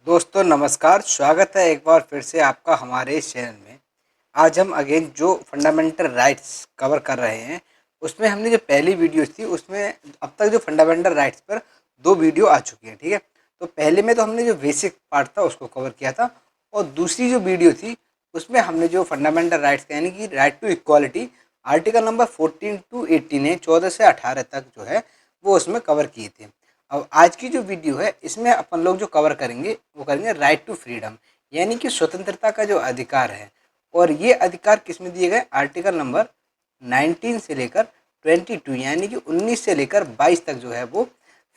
दोस्तों नमस्कार, स्वागत है एक बार फिर से आपका हमारे इस चैनल में। आज हम अगेन जो फंडामेंटल राइट्स कवर कर रहे हैं, उसमें हमने जो पहली वीडियो थी उसमें अब तक जो फंडामेंटल राइट्स पर 2 वीडियो आ चुकी हैं, ठीक है। तो पहले में तो हमने जो बेसिक पार्ट था उसको कवर किया था, और दूसरी जो वीडियो थी उसमें हमने जो फंडामेंटल राइट्स यानी कि right to equality article number 14 to 18 है, 14 से 18 तक जो है वो उसमें कवर किए थे। अब आज की जो वीडियो है इसमें अपन लोग जो कवर करेंगे वो करेंगे राइट टू फ्रीडम, यानी कि स्वतंत्रता का जो अधिकार है। और ये अधिकार किस में दिए गए? आर्टिकल नंबर 19 से लेकर 22 यानी कि 19 से लेकर 22 तक जो है वो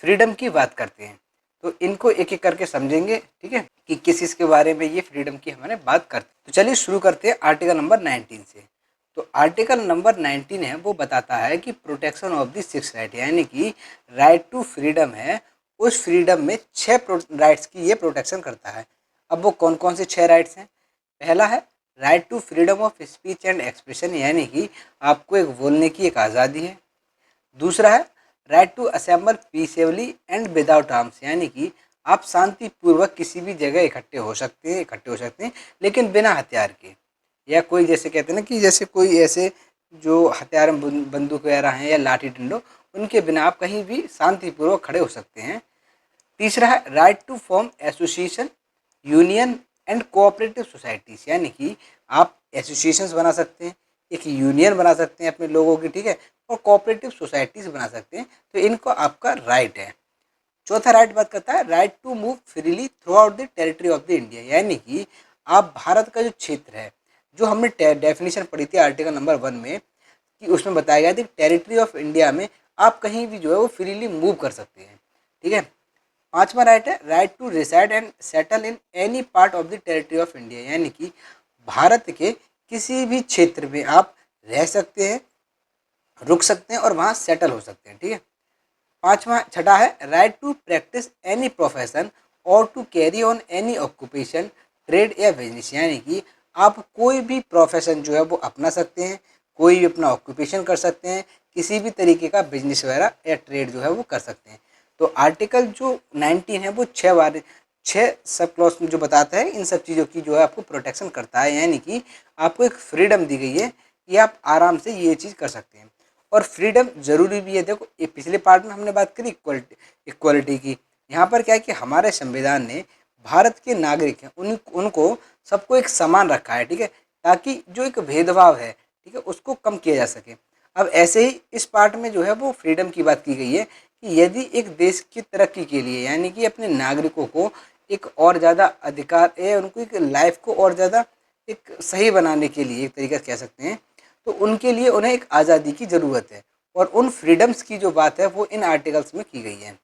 फ्रीडम की बात करते हैं। तो इनको एक एक करके समझेंगे, ठीक है, कि किस किस के बारे में ये फ्रीडम की हमारे बात करते हैं। तो चलिए शुरू करते हैं आर्टिकल नंबर 19 से। तो आर्टिकल नंबर 19 है वो बताता है कि प्रोटेक्शन ऑफ द 6 राइट, यानी कि राइट टू फ्रीडम है, उस फ्रीडम में 6 राइट्स की ये प्रोटेक्शन करता है। अब वो कौन कौन से 6 राइट्स हैं? पहला है right to freedom of speech and expression, यानी कि आपको एक बोलने की एक आज़ादी है। दूसरा है right to assemble peacefully and without arms, यानी कि आप शांतिपूर्वक किसी भी जगह इकट्ठे हो सकते हैं लेकिन बिना हथियार के। या कोई जैसे कहते हैं ना कि जैसे कोई ऐसे जो हथियार बंदूक वगैरह हैं या लाठी डंडो, उनके बिना आप कहीं भी शांतिपूर्वक खड़े हो सकते हैं। तीसरा है right to form association, union and cooperative societies, यानी कि आप एसोसिएशंस बना सकते हैं, एक यूनियन बना सकते हैं अपने लोगों की, ठीक है, और कोऑपरेटिव सोसाइटीज बना सकते हैं। तो इनको आपका राइट है। चौथा राइट बात करता है right to move freely throughout the territory of the India, यानी कि आप भारत का जो क्षेत्र है, जो हमने डेफिनेशन पढ़ी थी आर्टिकल नंबर 1 में, कि उसमें बताया गया था टेरिटरी ऑफ इंडिया में आप कहीं भी जो है वो फ्रीली मूव कर सकते हैं, ठीक है। पांचवा राइट है right to reside and settle in any part of the territory of India, यानी कि भारत के किसी भी क्षेत्र में आप रह सकते हैं, रुक सकते हैं और वहाँ सेटल हो सकते हैं, ठीक है। छठा है right to practise any profession और to carry on any occupation, trade या बिजनेस, यानी कि आप कोई भी प्रोफेशन जो है वो अपना सकते हैं, कोई भी अपना ऑक्यूपेशन कर सकते हैं, किसी भी तरीके का बिजनेस वगैरह या ट्रेड जो है वो कर सकते हैं। तो आर्टिकल जो 19 है वो 6 सब क्लॉज में जो बताता है इन सब चीज़ों की जो है आपको प्रोटेक्शन करता है, यानी कि आपको एक फ्रीडम दी गई है कि आप आराम से ये चीज़ कर सकते हैं। और फ्रीडम ज़रूरी भी है। देखो ये पिछले पार्ट में हमने बात करी इक्वलिटी की। यहाँ पर क्या है कि हमारे संविधान ने भारत के नागरिक हैं उनको सबको एक समान रखा है, ठीक है, ताकि जो एक भेदभाव है, ठीक है, उसको कम किया जा सके। अब ऐसे ही इस पार्ट में जो है वो फ्रीडम की बात की गई है कि यदि एक देश की तरक्की के लिए, यानी कि अपने नागरिकों को एक और ज़्यादा अधिकार है, उनको एक लाइफ को और ज़्यादा एक सही बनाने के लिए, एक तरीका से कह सकते हैं, तो उनके लिए उन्हें एक आज़ादी की ज़रूरत है। और उन फ्रीडम्स की जो बात है वो इन आर्टिकल्स में की गई है।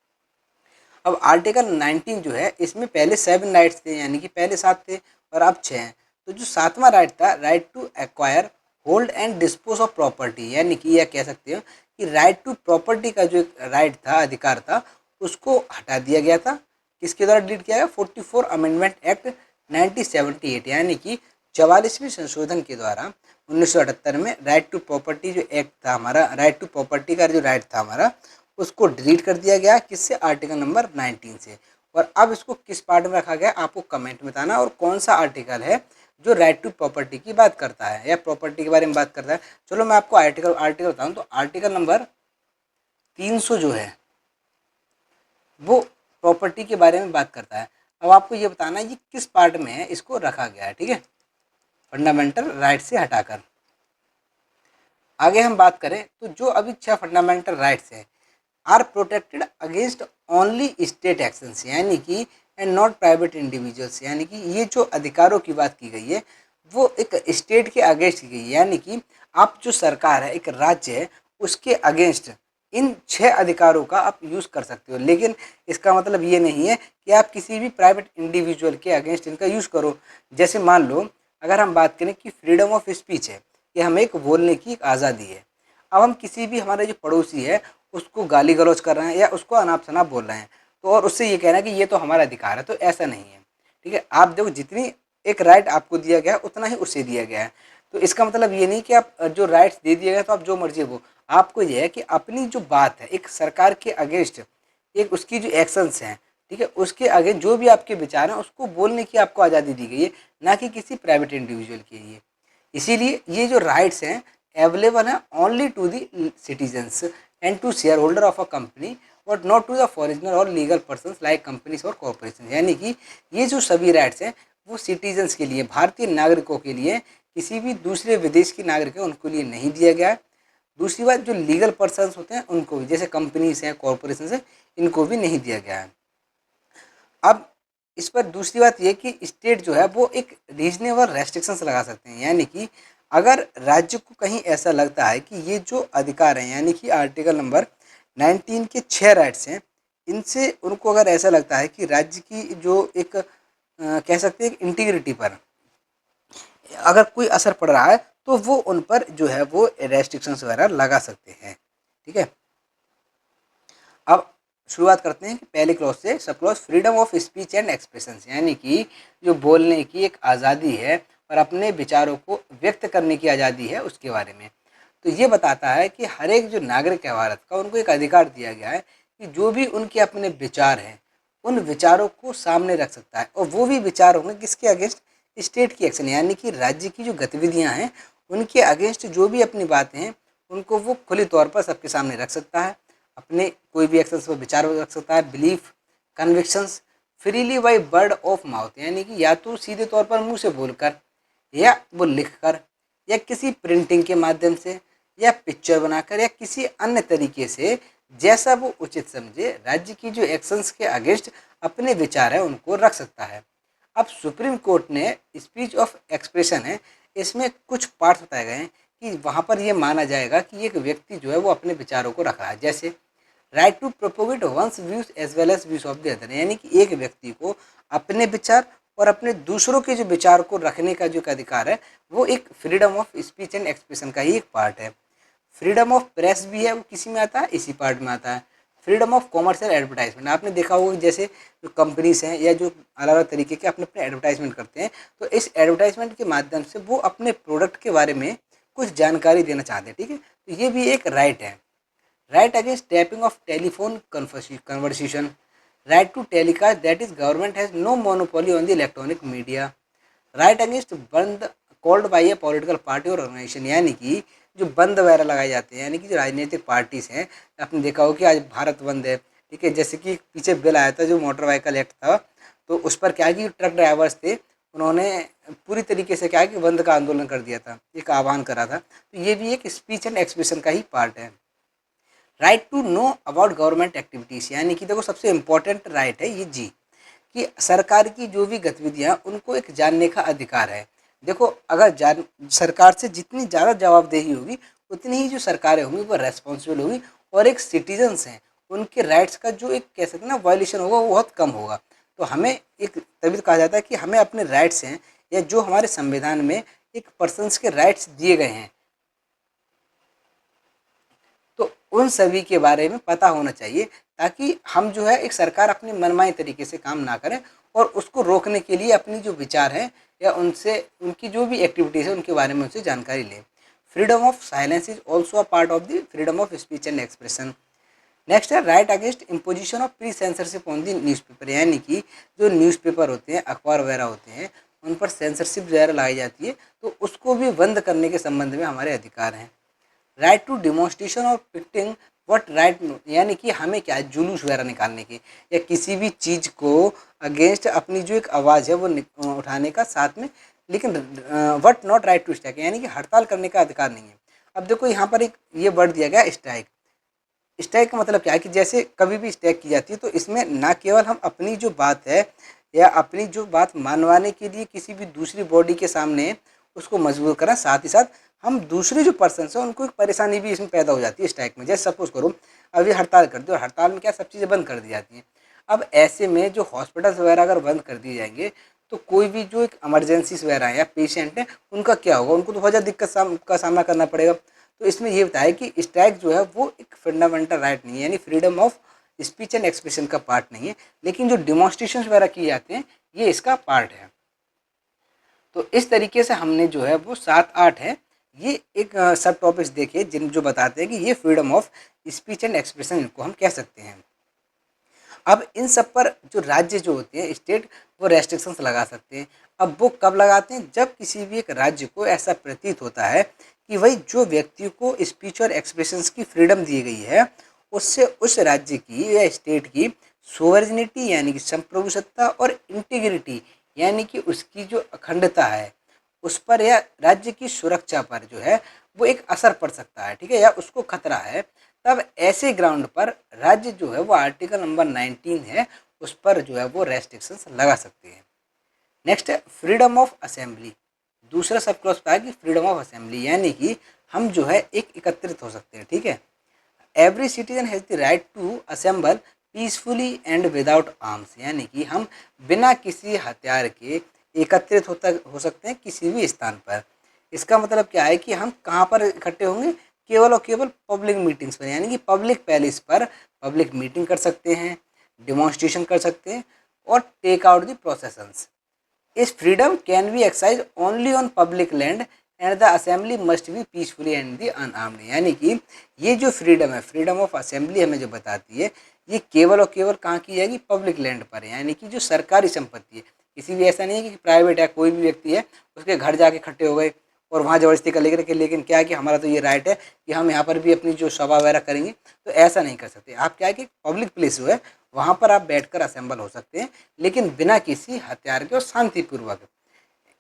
अब आर्टिकल 19 जो है इसमें पहले 7 राइट्स थे, यानी कि पहले 7 थे और अब 6 हैं। तो जो 7वां राइट था right to acquire, hold and dispose of property, यानी कि यह कह सकते हो कि राइट टू प्रॉपर्टी का जो एक राइट था, अधिकार था, उसको हटा दिया गया था। किसके द्वारा डिलीट किया गया? 44 अमेंडमेंट एक्ट 1978, यानी कि 44वें संशोधन के द्वारा 1978 में राइट टू प्रॉपर्टी जो एक्ट था हमारा, राइट टू प्रॉपर्टी का जो राइट था हमारा, उसको डिलीट कर दिया गया। किससे? आर्टिकल नंबर 19 से। और अब इसको किस पार्ट में रखा गया आपको कमेंट में बताना, और कौन सा आर्टिकल है जो राइट टू प्रॉपर्टी की बात करता है या प्रॉपर्टी के बारे में बात करता है। चलो मैं आपको आर्टिकल आर्टिकल बताऊँ। तो आर्टिकल नंबर 300 जो है वो प्रॉपर्टी के बारे में बात करता है। अब आपको ये बताना है ये किस पार्ट में है, इसको रखा गया है, ठीक है, फंडामेंटल राइट से हटाकर। आगे हम बात करें तो जो अभी 6 फंडामेंटल राइट्स हैं are protected against only state actions, यानी कि एंड नॉट प्राइवेट इंडिविजुअल्स, यानी कि ये जो अधिकारों की बात की गई है वो एक स्टेट के अगेंस्ट की गई है, यानी कि आप जो सरकार है, एक राज्य है, उसके अगेंस्ट इन 6 अधिकारों का आप यूज़ कर सकते हो। लेकिन इसका मतलब ये नहीं है कि आप किसी भी प्राइवेट इंडिविजुअल के अगेंस्ट इनका यूज़ करो। जैसे मान लो अगर हम बात करें कि फ्रीडम ऑफ स्पीच है कि हमें एक बोलने की एक आज़ादी है। अब हम किसी भी हमारे जो पड़ोसी है उसको गाली गलौज कर रहे हैं या उसको अनाप शनाप बोल रहे हैं, तो और उससे ये कहना है कि ये तो हमारा अधिकार है, तो ऐसा नहीं है, ठीक है। आप देखो जितनी एक राइट आपको दिया गया है उतना ही उससे दिया गया है। तो इसका मतलब ये नहीं कि आप जो राइट्स दे दिए गए तो आप जो मर्जी वो, आपको ये है कि अपनी जो बात है एक सरकार के अगेंस्ट, एक उसकी जो एक्शंस हैं ठीक है, उसके आगे जो भी आपके विचार हैं उसको बोलने की आपको आज़ादी दी गई है, ना कि किसी प्राइवेट इंडिविजुअल के लिए। इसीलिए ये जो राइट्स हैं अवेलेबल हैं only to the citizens and to share holder of a company but not to the foreigner और लीगल पर्सन लाइक कंपनीज और कॉरपोरेशन। यानी कि ये जो सभी राइट्स हैं वो सिटीजन्स के लिए, भारतीय नागरिकों के लिए, किसी भी दूसरे विदेश के नागरिक हैं उनको लिए नहीं दिया गया है। दूसरी बात, जो लीगल पर्सनस होते हैं उनको भी, जैसे कंपनीज हैं, कॉरपोरेशन हैं, इनको भी नहीं दिया गया है। अब इस पर दूसरी बात यह कि स्टेट जो है वो एक रीजनेबल रेस्ट्रिक्शंस लगा सकते हैं। यानी कि अगर राज्य को कहीं ऐसा लगता है कि ये जो अधिकार हैं, यानी कि आर्टिकल नंबर 19 के 6 राइट्स हैं, इनसे उनको अगर ऐसा लगता है कि राज्य की जो एक कह सकते हैं इंटीग्रिटी पर अगर कोई असर पड़ रहा है तो वो उन पर जो है वो रेस्ट्रिक्शंस वगैरह लगा सकते हैं। ठीक है, अब शुरुआत करते हैं कि पहले क्लॉज से। Sub clause freedom of speech and expression, यानी कि जो बोलने की एक आज़ादी है और अपने विचारों को व्यक्त करने की आज़ादी है उसके बारे में। तो ये बताता है कि हर एक जो नागरिक है भारत का, उनको एक अधिकार दिया गया है कि जो भी उनके अपने विचार हैं उन विचारों को सामने रख सकता है, और वो भी विचार होंगे किसके अगेंस्ट, स्टेट की एक्शन, यानी कि राज्य की जो गतिविधियां हैं उनके अगेंस्ट जो भी अपनी बातें हैं उनको वो खुली तौर पर सबके सामने रख सकता है। अपने कोई भी एक्शंस पर विचार रख सकता है, belief, convictions freely by word of mouth, यानी कि या तो सीधे तौर पर मुंह से बोलकर, या वो लिखकर, या किसी प्रिंटिंग के माध्यम से, या पिक्चर बनाकर, या किसी अन्य तरीके से, जैसा वो उचित समझे राज्य की जो एक्शंस के अगेंस्ट अपने विचार है उनको रख सकता है। अब सुप्रीम कोर्ट ने स्पीच ऑफ एक्सप्रेशन है, इसमें कुछ पार्ट बताए गए हैं कि वहाँ पर ये माना जाएगा कि एक व्यक्ति जो है वो अपने विचारों को रख रहा है। जैसे right to propagate one's views as well as views of the other, यानी कि एक व्यक्ति को अपने विचार और अपने दूसरों के जो विचार को रखने का जो अधिकार है वो एक freedom of speech and expression का ही एक पार्ट है। फ्रीडम ऑफ प्रेस भी है, वो किसी में आता है, इसी पार्ट में आता है। फ्रीडम ऑफ कॉमर्शियल एडवर्टाइजमेंट, आपने देखा होगा कि जैसे जो कंपनीज हैं या जो अलग अलग तरीके के अपने अपने एडवर्टाइजमेंट करते हैं, तो इस एडवर्टाइजमेंट के माध्यम से वो अपने प्रोडक्ट के बारे में कुछ जानकारी देना चाहते हैं। ठीक है, तो ये भी एक राइट है। Right against tapping of telephone conversation, right to telecast, that is government has no monopoly on the electronic media. Right against bandh called by a political party और ऑर्गेनाइजेशन, यानी कि जो बंद वगैरह लगाए जाते हैं, यानी कि जो राजनीतिक पार्टीज हैं, आपने देखा हो कि आज भारत बंद है। ठीक है, जैसे कि पीछे बिल आया था जो मोटर व्हीकल एक्ट था, तो उस पर क्या है कि ट्रक ड्राइवर्स थे, उन्होंने पूरी तरीके से क्या है कि बंद का आंदोलन कर दिया था, एक आह्वान करा था। तो ये भी एक स्पीच एंड एक्सप्रेशन का ही पार्ट है। Right to know about government activities, यानी कि देखो सबसे इम्पोर्टेंट राइट है ये जी, कि सरकार की जो भी गतिविधियाँ उनको एक जानने का अधिकार है। देखो अगर जान सरकार से जितनी ज़्यादा जवाबदेही होगी उतनी ही जो सरकारें होंगी वो रेस्पॉन्सिबल होगी, और एक सिटीजन्स हैं उनके राइट्स का जो एक कह सकते हैं ना वायलेशन होगा वो बहुत कम होगा। तो हमें एक तभी तो कहा जाता है कि हमें अपने राइट्स हैं या जो हमारे संविधान में एक पर्सन्स के राइट्स दिए गए हैं, तो उन सभी के बारे में पता होना चाहिए, ताकि हम जो है एक सरकार अपनी मनमानी तरीके से काम ना करें और उसको रोकने के लिए अपनी जो विचार हैं या उनसे उनकी जो भी एक्टिविटीज़ है उनके बारे में उनसे जानकारी लें। Freedom of silence is also a part of the freedom of speech and expression. Next है right against imposition of pre censorship on the newspaper, यानी कि जो न्यूज़पेपर होते हैं, अखबार वगैरह होते हैं, उन पर सेंसरशिप वगैरह लाई जाती है, तो उसको भी बंद करने के संबंध में हमारे अधिकार हैं। राइट टू डिमॉन्स्ट्रेशन और पिक्टिंग वट राइट, यानी कि हमें क्या है जुलूस वगैरह निकालने की या किसी भी चीज़ को अगेंस्ट अपनी जो एक आवाज़ है वो उठाने का, साथ में लेकिन but not right to strike, यानी कि हड़ताल करने का अधिकार नहीं है। अब देखो यहाँ पर एक ये वर्ड दिया गया स्ट्राइक। स्ट्राइक का मतलब क्या है कि जैसे कभी भी स्ट्राइक की जाती है तो इसमें ना केवल हम अपनी जो बात है या अपनी जो बात मनवाने के लिए किसी भी दूसरी बॉडी के सामने उसको मजबूर करें, साथ ही साथ हम दूसरे जो पर्सन है उनको एक परेशानी भी इसमें पैदा हो जाती है स्ट्राइक में। जैसे सपोज करो अभी हड़ताल कर दी और हड़ताल में क्या सब चीज़ें बंद कर दी जाती हैं। अब ऐसे में जो हॉस्पिटल्स वगैरह अगर बंद कर दिए जाएंगे तो कोई भी जो एक इमरजेंसीज वगैरह है या पेशेंट है उनका क्या होगा, उनको तो बहुत ज़्यादा दिक्कत का सामना करना पड़ेगा। तो इसमें ये बताया कि स्ट्राइक जो है वो एक फंडामेंटल राइट नहीं है, यानी freedom of speech and expression का पार्ट नहीं है, लेकिन जो डिमॉन्स्ट्रेशन वगैरह किए जाते हैं ये इसका पार्ट है। तो इस तरीके से हमने जो है वो 7-8 है ये एक सब टॉपिक्स देखे जिन जो बताते हैं कि ये freedom of speech and expression इनको हम कह सकते हैं। अब इन सब पर जो राज्य जो होते हैं, स्टेट, वो रेस्ट्रिक्शंस लगा सकते हैं। अब वो कब लगाते हैं? जब किसी भी एक राज्य को ऐसा प्रतीत होता है कि भाई जो व्यक्ति को स्पीच और एक्सप्रेशंस की फ्रीडम दी गई है, उससे उस राज्य की या स्टेट की सोवर्जिनिटी यानी कि संप्रभुसत्ता और इंटीग्रिटी यानी कि उसकी जो अखंडता है उस पर या राज्य की सुरक्षा पर जो है वो एक असर पड़ सकता है, ठीक है, या उसको खतरा है। तब ऐसे ग्राउंड पर राज्य जो है वो आर्टिकल नंबर 19 है उस पर जो है वो रेस्ट्रिक्शंस लगा सकते हैं। नेक्स्ट है फ्रीडम ऑफ असेंबली। दूसरा सब क्लॉज है कि फ्रीडम ऑफ असेंबली यानी कि हम जो है एक एकत्रित हो सकते हैं, ठीक है। Every citizen has the right to assemble peacefully and without arms यानी कि हम बिना किसी हथियार के एकत्रित हो सकते हैं किसी भी स्थान पर। इसका मतलब क्या है कि हम कहाँ पर इकट्ठे होंगे? केवल और केवल पब्लिक मीटिंग्स पर, यानी कि पब्लिक पैलेस पर पब्लिक मीटिंग कर सकते हैं, डिमॉन्स्ट्रेशन कर सकते हैं और टेक आउट द प्रोसेसन्स। इस freedom can be exercise only on public land and the assembly must be peacefully and the unarmed. यानी कि ये जो फ्रीडम है, फ्रीडम ऑफ असेंबली हमें जो बताती है, ये केवल और केवल कहाँ की जाएगी? पब्लिक लैंड पर, यानी कि जो सरकारी संपत्ति है। किसी भी ऐसा नहीं है कि प्राइवेट है, कोई भी व्यक्ति है उसके घर जाके इकट्ठे हो गए और वहाँ ज़बरदस्ती कर लेकर के, लेकिन क्या है कि हमारा तो ये राइट है कि हम यहाँ पर भी अपनी जो सभा वगैरह करेंगे, तो ऐसा नहीं कर सकते आप। क्या है कि पब्लिक प्लेस जो है वहाँ पर आप बैठकर असेंबल हो सकते हैं, लेकिन बिना किसी हथियार के और शांतिपूर्वक।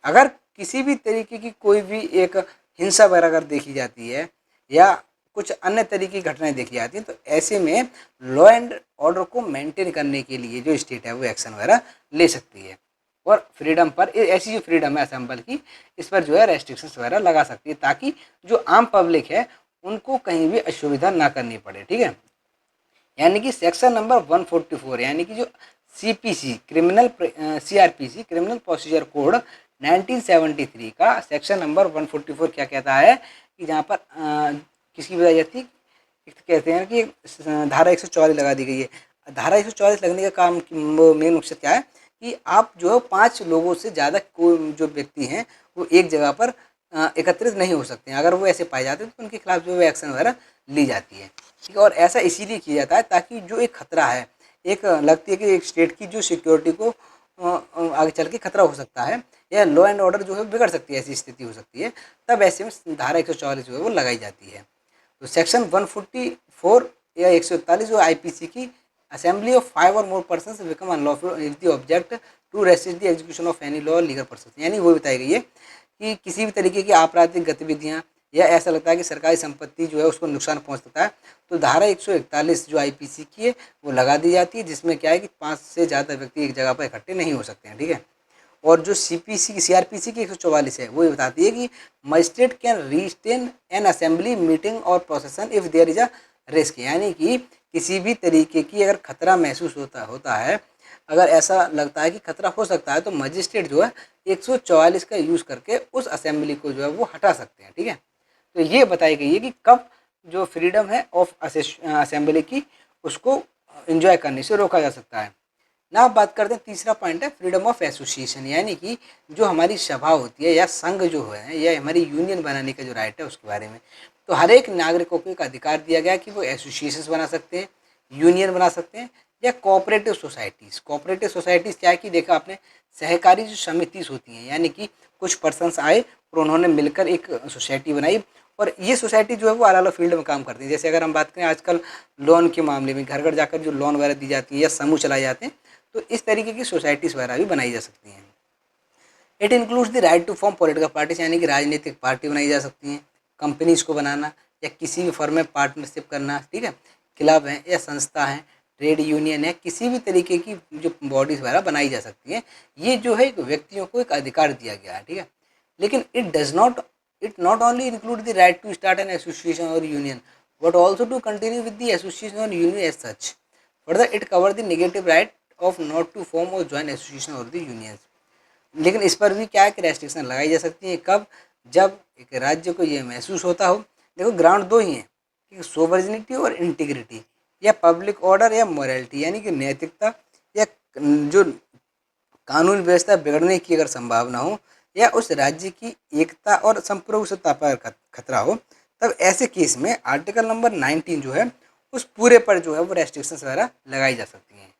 अगर किसी भी तरीके की कोई भी एक हिंसा वगैरह अगर देखी जाती है या कुछ अन्य तरीके की घटनाएं देखी जाती हैं, तो ऐसे में लॉ एंड ऑर्डर को मेंटेन करने के लिए जो स्टेट है वो एक्शन वगैरह ले सकती है और फ्रीडम पर, ऐसी जो फ्रीडम है असेंबल की, इस पर जो है रेस्ट्रिक्शंस वगैरह लगा सकती है ताकि जो आम पब्लिक है उनको कहीं भी असुविधा ना करनी पड़े, ठीक है। यानी कि सेक्शन नंबर 144 यानी कि जो CPC criminal CrPC criminal procedure code 1973 का सेक्शन नंबर 144 क्या कहता है कि जहाँ पर किसकी बताई जाती है? एक तो कहते हैं कि धारा 144 लगा दी गई है। धारा 144 लगने का काम मेन मकसद क्या है कि आप जो है 5 लोगों से ज़्यादा कोई जो व्यक्ति हैं वो एक जगह पर एकत्रित नहीं हो सकते हैं। अगर वो ऐसे पाए जाते हैं तो उनके खिलाफ जो है एक्शन वगैरह ली जाती है, ठीक है। और ऐसा इसीलिए किया जाता है ताकि जो एक खतरा है, एक लगती है कि एक स्टेट की जो सिक्योरिटी को आगे चल के खतरा हो सकता है या लॉ एंड ऑर्डर जो है बिगड़ सकती है, ऐसी स्थिति हो सकती है, तब ऐसे में धारा 144 जो है वो लगाई जाती है। तो सेक्शन 144 या 141 जो आईपीसी की असेंबली ऑफ 5 और more persons become unlawful if the object to resist the execution of any law legal process, यानी वो बताई गई है कि किसी भी तरीके की आपराधिक गतिविधियां या ऐसा लगता है कि सरकारी संपत्ति जो है उसको नुकसान पहुंच सकता है, तो धारा 141 जो आईपीसी की है वो लगा दी जाती है, जिसमें क्या है कि 5 से ज़्यादा व्यक्ति एक जगह पर इकट्ठे नहीं हो सकते हैं, ठीक है। और जो सीपीसी सीआरपीसी की 144 है वो ये बताती है कि magistrate can restrain an assembly meeting और procession if there is a risk, यानी कि किसी भी तरीके की अगर खतरा महसूस होता है, अगर ऐसा लगता है कि खतरा हो सकता है, तो मजिस्ट्रेट जो है 144 का यूज़ करके उस असेंबली को जो है वो हटा सकते हैं, ठीक है। तो ये बताई गई है कि कब जो फ्रीडम है ऑफ असेंबली की उसको एंजॉय करने से रोका जा सकता है ना। अब बात करते हैं, तीसरा पॉइंट है फ्रीडम ऑफ एसोसिएशन, यानी कि जो हमारी सभा होती है या संघ जो है या हमारी यूनियन बनाने का जो राइट है उसके बारे में। तो हर एक नागरिकों को एक अधिकार दिया गया कि वो एसोसिएशन बना सकते हैं, यूनियन बना सकते हैं या कोऑपरेटिव सोसाइटीज़। कोऑपरेटिव सोसाइटीज़ क्या है कि देखा आपने, सहकारी जो समितिस होती हैं, यानी कि कुछ पर्सनस आए और उन्होंने मिलकर एक सोसाइटी बनाई और ये सोसाइटी जो है वो अलग अलग फील्ड में काम करती है। जैसे अगर हम बात करें आजकल लोन के मामले में, घर घर जाकर जो लोन वगैरह दी जाती है या समूह चलाए जाते हैं, तो इस तरीके की सोसाइटीज़ वगैरह भी बनाई जा सकती हैं। It includes the right to form political parties, यानी कि राजनीतिक पार्टी बनाई जा सकती हैं, कंपनीज को बनाना या किसी भी फर्म में पार्टनरशिप करना, ठीक है, क्लब है या संस्था है, ट्रेड यूनियन है, किसी भी तरीके की जो बॉडीज वगैरह बनाई जा सकती हैं। ये जो है व्यक्तियों को एक अधिकार दिया गया है, ठीक है। लेकिन it not only include the right to start an association और union but also to continue with the association और union as such. Further it cover the negative right of not to form और join association और the unions. लेकिन इस पर भी क्या है कि रेस्ट्रिक्शन लगाई जा सकती है, कब? जब एक राज्य को ये महसूस होता हो, देखो ग्राउंड दो ही हैं कि सोवर्जिनिटी और इंटीग्रिटी, या पब्लिक ऑर्डर या मोरालिटी, यानी कि नैतिकता या जो कानून व्यवस्था बिगड़ने की अगर संभावना हो या उस राज्य की एकता और संप्रभुसत्ता पर खतरा हो, तब ऐसे केस में आर्टिकल नंबर 19 जो है उस पूरे पर जो है वो रेस्ट्रिक्शंस वगैरह लगाई जा सकती हैं।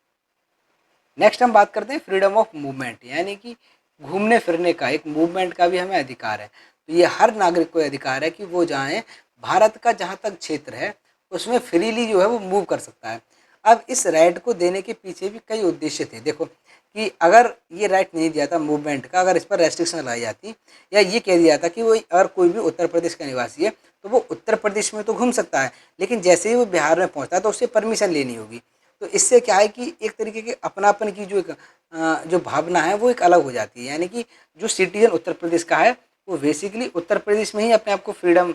नेक्स्ट हम बात करते हैं फ्रीडम ऑफ मूवमेंट, यानी कि घूमने फिरने का, एक मूवमेंट का भी हमें अधिकार है। तो ये हर नागरिक को अधिकार है कि वो जाएँ, भारत का जहाँ तक क्षेत्र है उसमें फ्रीली जो है वो मूव कर सकता है। अब इस राइट को देने के पीछे भी कई उद्देश्य थे। देखो कि अगर ये राइट नहीं दिया था मूवमेंट का, अगर इस पर रेस्ट्रिक्शन लगाई जाती या ये कह दिया था कि वो अगर कोई भी उत्तर प्रदेश का निवासी है तो वो उत्तर प्रदेश में तो घूम सकता है, लेकिन जैसे ही वो बिहार में पहुंचता है तो उससे परमिशन लेनी होगी। तो इससे क्या है कि एक तरीके के अपनापन की जो एक जो भावना है वो एक अलग हो जाती है, यानी कि जो सिटीजन उत्तर प्रदेश का है वो बेसिकली उत्तर प्रदेश में ही अपने आप को फ्रीडम,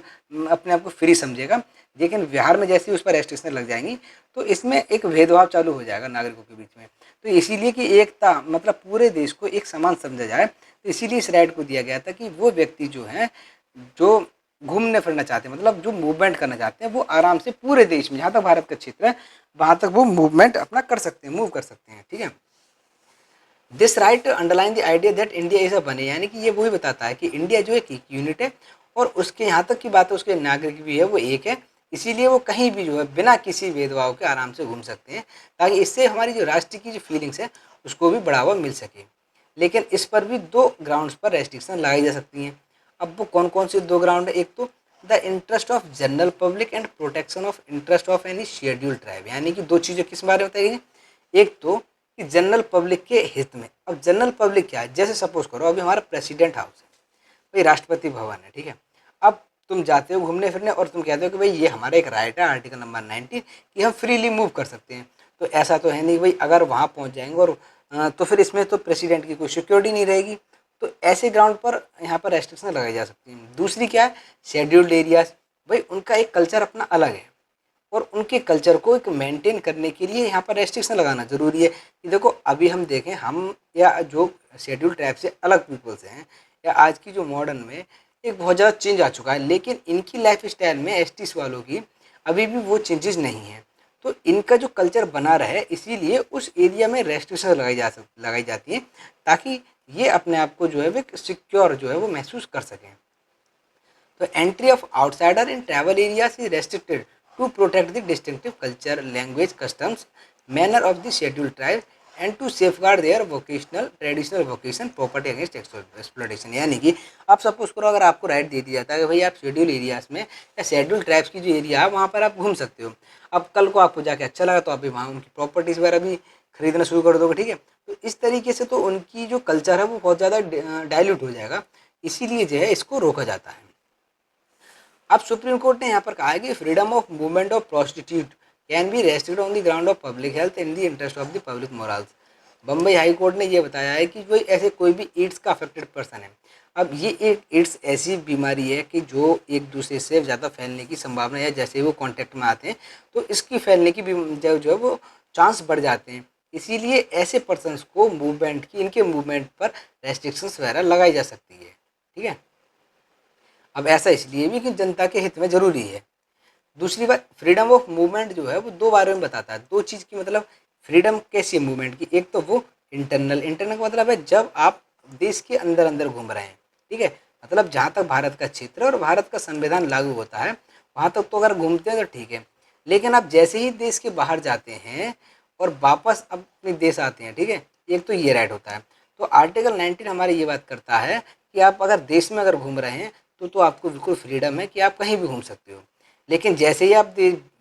अपने आप को फ्री समझेगा। लेकिन बिहार में जैसे ही उस पर रेस्ट्रिक्शन लग जाएंगी तो इसमें एक भेदभाव चालू हो जाएगा नागरिकों के बीच में। तो इसीलिए कि एकता, मतलब पूरे देश को एक समान समझा जाए, तो इसीलिए इस राइट को दिया गया था कि वो व्यक्ति जो हैं, जो घूमने फिरना चाहते हैं, मतलब जो मूवमेंट करना चाहते हैं, वो आराम से पूरे देश में जहाँ तक भारत का क्षेत्र है वहाँ तक वो मूवमेंट अपना कर सकते हैं, मूव कर सकते हैं। ठीक है, this right underline the idea that India is a बने, यानी कि ये वही बताता है कि इंडिया जो है एक यूनिट है और उसके यहाँ तक की बात है उसके नागरिक भी है वो एक है। इसीलिए वो कहीं भी जो है बिना किसी भेदभाव के आराम से घूम सकते हैं, ताकि इससे हमारी जो राष्ट्र की जो फीलिंग्स है उसको भी बढ़ावा मिल सके। लेकिन इस पर भी दो ग्राउंड्स पर रेस्ट्रिक्शन लगाई जा सकती हैं। अब वो कौन कौन से दो ग्राउंड है? एक तो the interest of general public and protection of interest of any schedule tribe, यानी कि दो चीज़ें किस बारे में बताइए। एक तो कि जनरल पब्लिक के हित में। अब जनरल पब्लिक क्या है? जैसे सपोज करो अभी हमारा प्रेसिडेंट हाउस है, भाई राष्ट्रपति भवन है, ठीक है। अब तुम जाते हो घूमने फिरने और तुम कहते हो कि भाई ये हमारा एक राइट है आर्टिकल नंबर 19 कि हम फ्रीली मूव कर सकते हैं। तो ऐसा तो है नहीं भाई, अगर वहाँ पहुँच जाएंगे और तो फिर इसमें तो प्रेसिडेंट की कोई सिक्योरिटी नहीं रहेगी। तो ऐसे ग्राउंड पर यहाँ पर रेस्ट्रिक्शन लगाई जा सकती है। दूसरी क्या है? शेड्यूल्ड एरियाज, भाई उनका एक कल्चर अपना अलग है और उनके कल्चर को एक मेंटेन करने के लिए यहाँ पर रेस्ट्रिक्शन लगाना ज़रूरी है। कि देखो अभी हम देखें, हम या जो शेड्यूल ट्राइब से अलग पीपल्स हैं या आज की जो मॉडर्न में एक बहुत ज़्यादा चेंज आ चुका है, लेकिन इनकी लाइफ स्टाइल में एसटीज वालों की अभी भी वो चेंजेस नहीं हैं। तो इनका जो कल्चर बना रहे इसीलिए उस एरिया में रेस्ट्रिक्शन लगाई जाती हैं, ताकि ये अपने आप को जो है वो सिक्योर जो है वो महसूस कर सकें। तो entry of outsider in tribal areas is restricted to protect the distinctive culture, language, customs, manner of the scheduled tribe and to safeguard their vocational traditional vocation property against exploitation. यानी कि आप सपोज करो अगर आपको right they दिया जाता है कि भाई आप शेड्यूल एरियाज में या शेड्यूल ट्राइब्स की जो एरिया है वहाँ पर आप घूम सकते हो। अब कल को आपको जाके अच्छा लगा तो आप भी वहाँ उनकी प्रॉपर्टीज़ वगैरह भी खरीदना शुरू कर दोगे, ठीक है। तो इस तरीके से तो उनकी जो कल्चर है वो बहुत ज़्यादा डाइल्यूट हो जाएगा, इसीलिए जो है इसको रोका जाता है। अब सुप्रीम कोर्ट ने यहाँ पर कहा है कि freedom of movement of prostitute can be restricted on the ground of public health in the interest of the public morals. Bombay high court ने ये बताया है कि कोई ऐसे कोई भी एड्स का अफेक्टेड पर्सन है। अब ये एक एड्स ऐसी बीमारी है कि जो एक दूसरे से ज़्यादा फैलने की संभावना है, जैसे वो कांटेक्ट में आते हैं तो इसकी फैलने की भी जो है वो चांस बढ़ जाते हैं। इसीलिए ऐसे पर्सनस को मूवमेंट की, इनके मूवमेंट पर रेस्ट्रिक्शंस वगैरह लगाई जा सकती है, ठीक है। अब ऐसा इसलिए भी कि जनता के हित में ज़रूरी है। दूसरी बात, फ्रीडम ऑफ मूवमेंट जो है वो दो बारे में बताता है, दो चीज़ की, मतलब फ्रीडम कैसी है मूवमेंट की। एक तो वो इंटरनल, इंटरनल का मतलब है जब आप देश के अंदर अंदर घूम रहे हैं, ठीक है। मतलब जहाँ तक भारत का क्षेत्र और भारत का संविधान लागू होता है वहाँ तक तो अगर घूमते हैं तो ठीक है। लेकिन आप जैसे ही देश के बाहर जाते हैं और वापस अपने देश आते हैं, ठीक है, एक तो ये राइट होता है। तो आर्टिकल 19 हमारी ये बात करता है कि आप अगर देश में अगर घूम रहे हैं तो आपको बिल्कुल फ्रीडम है कि आप कहीं भी घूम सकते हो। लेकिन जैसे ही आप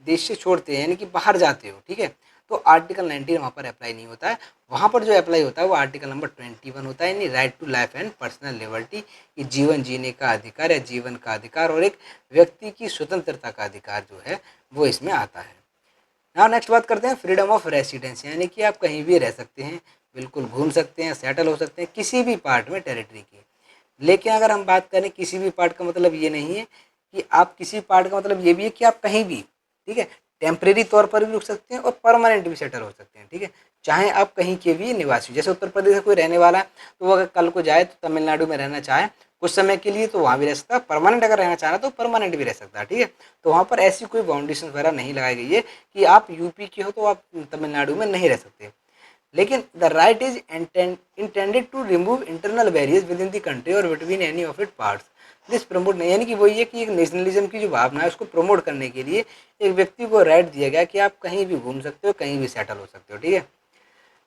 देश से छोड़ते हैं यानी कि बाहर जाते हो, ठीक है, तो आर्टिकल 19 वहाँ पर अप्लाई नहीं होता है। वहाँ पर जो अप्लाई होता है वो आर्टिकल नंबर 21 होता है, यानी right to life and personal liberty, कि जीवन जीने का अधिकार या जीवन का अधिकार और एक व्यक्ति की स्वतंत्रता का अधिकार जो है वो इसमें आता है। नाउ नेक्स्ट बात करते हैं फ्रीडम ऑफ रेसिडेंस, यानी कि आप कहीं भी रह सकते हैं, बिल्कुल घूम सकते हैं, सेटल हो सकते हैं किसी भी पार्ट में टेरिटरी की। लेकिन अगर हम बात करें किसी भी पार्ट का मतलब ये नहीं है कि आप किसी पार्ट का मतलब ये भी है कि आप कहीं भी, ठीक है, टेम्परेरी तौर पर भी रुक सकते हैं और परमानेंट भी सेटल हो सकते हैं, ठीक है। चाहे आप कहीं के भी निवासी, जैसे उत्तर प्रदेश का कोई रहने वाला है तो वो अगर कल को जाए तो तमिलनाडु में रहना चाहे कुछ समय के लिए तो वहाँ भी रह सकता है, परमानेंट अगर रहना चाह रहा तो परमानेंट भी रह सकता है, ठीक है। तो वहाँ पर ऐसी कोई बाउंडेशन वगैरह नहीं लगाई गई है कि आप यूपी के हो तो आप तमिलनाडु में नहीं रह सकते। लेकिन the right is intended to remove internal barriers within the country और between any of it parts. This promote नहीं, यानी कि वही है कि एक नेशनलिज्म की जो भावना है उसको प्रमोट करने के लिए एक व्यक्ति को राइट दिया गया कि आप कहीं भी घूम सकते हो, कहीं भी सेटल हो सकते हो, ठीक है।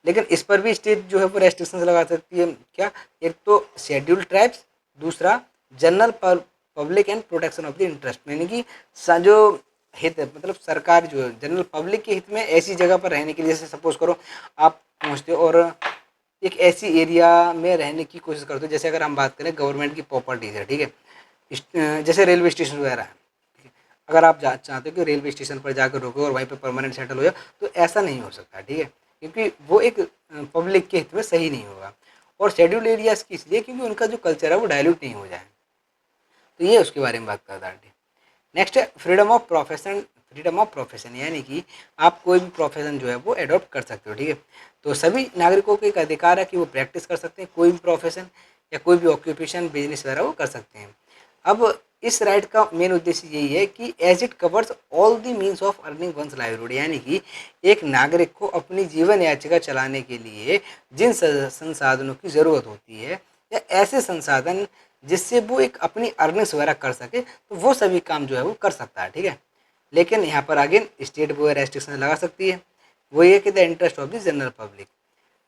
लेकिन इस पर भी स्टेट जो है वो रेस्ट्रिक्शंस लगा सकती है। क्या? एक तो शेड्यूल्ड ट्राइब्स, दूसरा general public and protection of the interest, यानी कि जो हित है, मतलब सरकार जो है जनरल पब्लिक के हित में ऐसी जगह पर रहने के लिए, जैसे सपोज करो आप पहुँचते हो और एक ऐसी एरिया में रहने की कोशिश करते हो, जैसे अगर हम बात करें गवर्नमेंट की प्रॉपर्टीज है, ठीक है, जैसे रेलवे स्टेशन वगैरह है, अगर आप चाहते हो कि रेलवे स्टेशन पर जाकर रुको और वहीं पर परमानेंट सेटल हो जाओ, तो ऐसा नहीं हो सकता, ठीक है, क्योंकि वो एक पब्लिक के हित में सही नहीं होगा। और शेड्यूल्ड एरियाज की इसलिए क्योंकि उनका जो कल्चर है वो डायल्यूट नहीं हो जाए। तो ये उसके बारे में बात करता है। नेक्स्ट है freedom of profession. Freedom of profession यानी कि आप कोई भी प्रोफेशन जो है वो एडॉप्ट कर सकते हो, ठीक है। तो सभी नागरिकों को एक अधिकार है कि वो प्रैक्टिस कर सकते हैं कोई भी प्रोफेशन या कोई भी ऑक्यूपेशन, बिजनेस वगैरह वो कर सकते हैं। अब इस राइट का मेन उद्देश्य यही है कि as it covers all the means of earning one's livelihood, यानी कि एक नागरिक को अपनी जीवन याचिका चलाने के लिए जिन संसाधनों की ज़रूरत होती है या ऐसे संसाधन जिससे वो एक अपनी अर्निंग्स वगैरह कर सके, तो वो सभी काम जो है वो कर सकता है, ठीक है। लेकिन यहाँ पर अगेन स्टेट वो रेस्ट्रिक्शन लगा सकती है। वो ये कि the interest of the general public,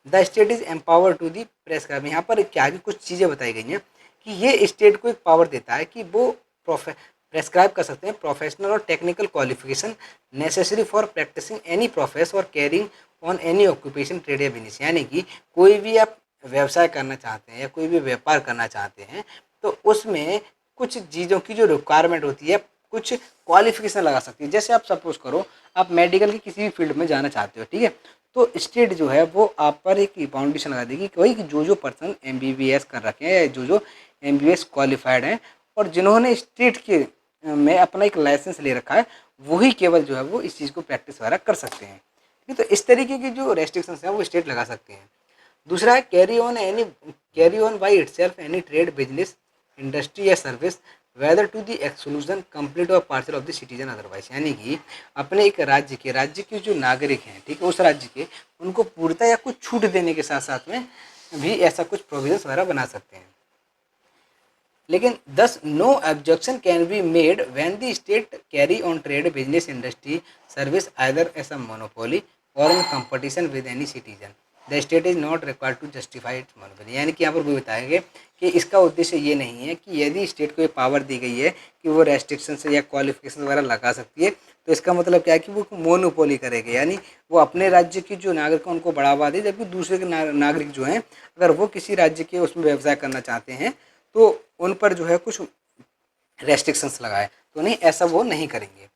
the state is empower to the prescribe. यहाँ पर क्या आगे कुछ चीज़ें बताई गई हैं कि ये स्टेट को एक पावर देता है कि वो प्रेस्क्राइब कर सकते हैं प्रोफेशनल और technical qualification necessary for practising any profess और carrying on any occupation, trade या बिजनेस, यानी कि कोई भी आप व्यवसाय करना चाहते हैं या कोई भी व्यापार करना चाहते हैं, तो उसमें कुछ चीज़ों की जो रिक्वायरमेंट होती है, कुछ क्वालिफिकेशन लगा सकती है। जैसे आप सपोज करो आप मेडिकल की किसी भी फील्ड में जाना चाहते हो, ठीक है, तो स्टेट जो है वो आप पर एक बाउंडेशन लगा देगी कि वही जो पर्सन MBBS कर रखे हैं या जो MBBS क्वालिफाइड हैं और जिन्होंने स्टेट के में अपना एक लाइसेंस ले रखा है, वही केवल जो है वो इस चीज़ को प्रैक्टिस वगैरह कर सकते हैं। ठीक है, तो इस तरीके की जो रेस्ट्रिक्शंस हैं वो स्टेट लगा सकते हैं। दूसरा है carry on by itself any trade, business, industry या service whether to the exclusion complete और partial of the citizen otherwise, यानी कि अपने एक राज्य के जो नागरिक हैं, ठीक है, उस राज्य के उनको पूर्णतः या कुछ छूट देने के साथ साथ में भी ऐसा कुछ प्रोविजंस वगैरह बना सकते हैं। लेकिन thus no objection can be made when the state carry on trade, business, industry, service either as a monopoly और in competition with any citizen, the state is not required to justify its monopoly, यानी कि यहाँ पर वो बताएंगे कि इसका उद्देश्य ये नहीं है कि यदि स्टेट को ये पावर दी गई है कि वो रेस्ट्रिक्शन या क्वालिफिकेशन वगैरह लगा सकती है, तो इसका मतलब क्या है कि वो मोनोपोली करेगी, यानी वो अपने राज्य के जो नागरिक हैं उनको बढ़ावा दे, जबकि दूसरे के नागरिक जो हैं अगर वो किसी राज्य के उसमें व्यवसाय करना चाहते हैं तो उन पर जो है कुछ रेस्ट्रिक्शंस लगाए, तो नहीं, ऐसा वो नहीं करेंगे।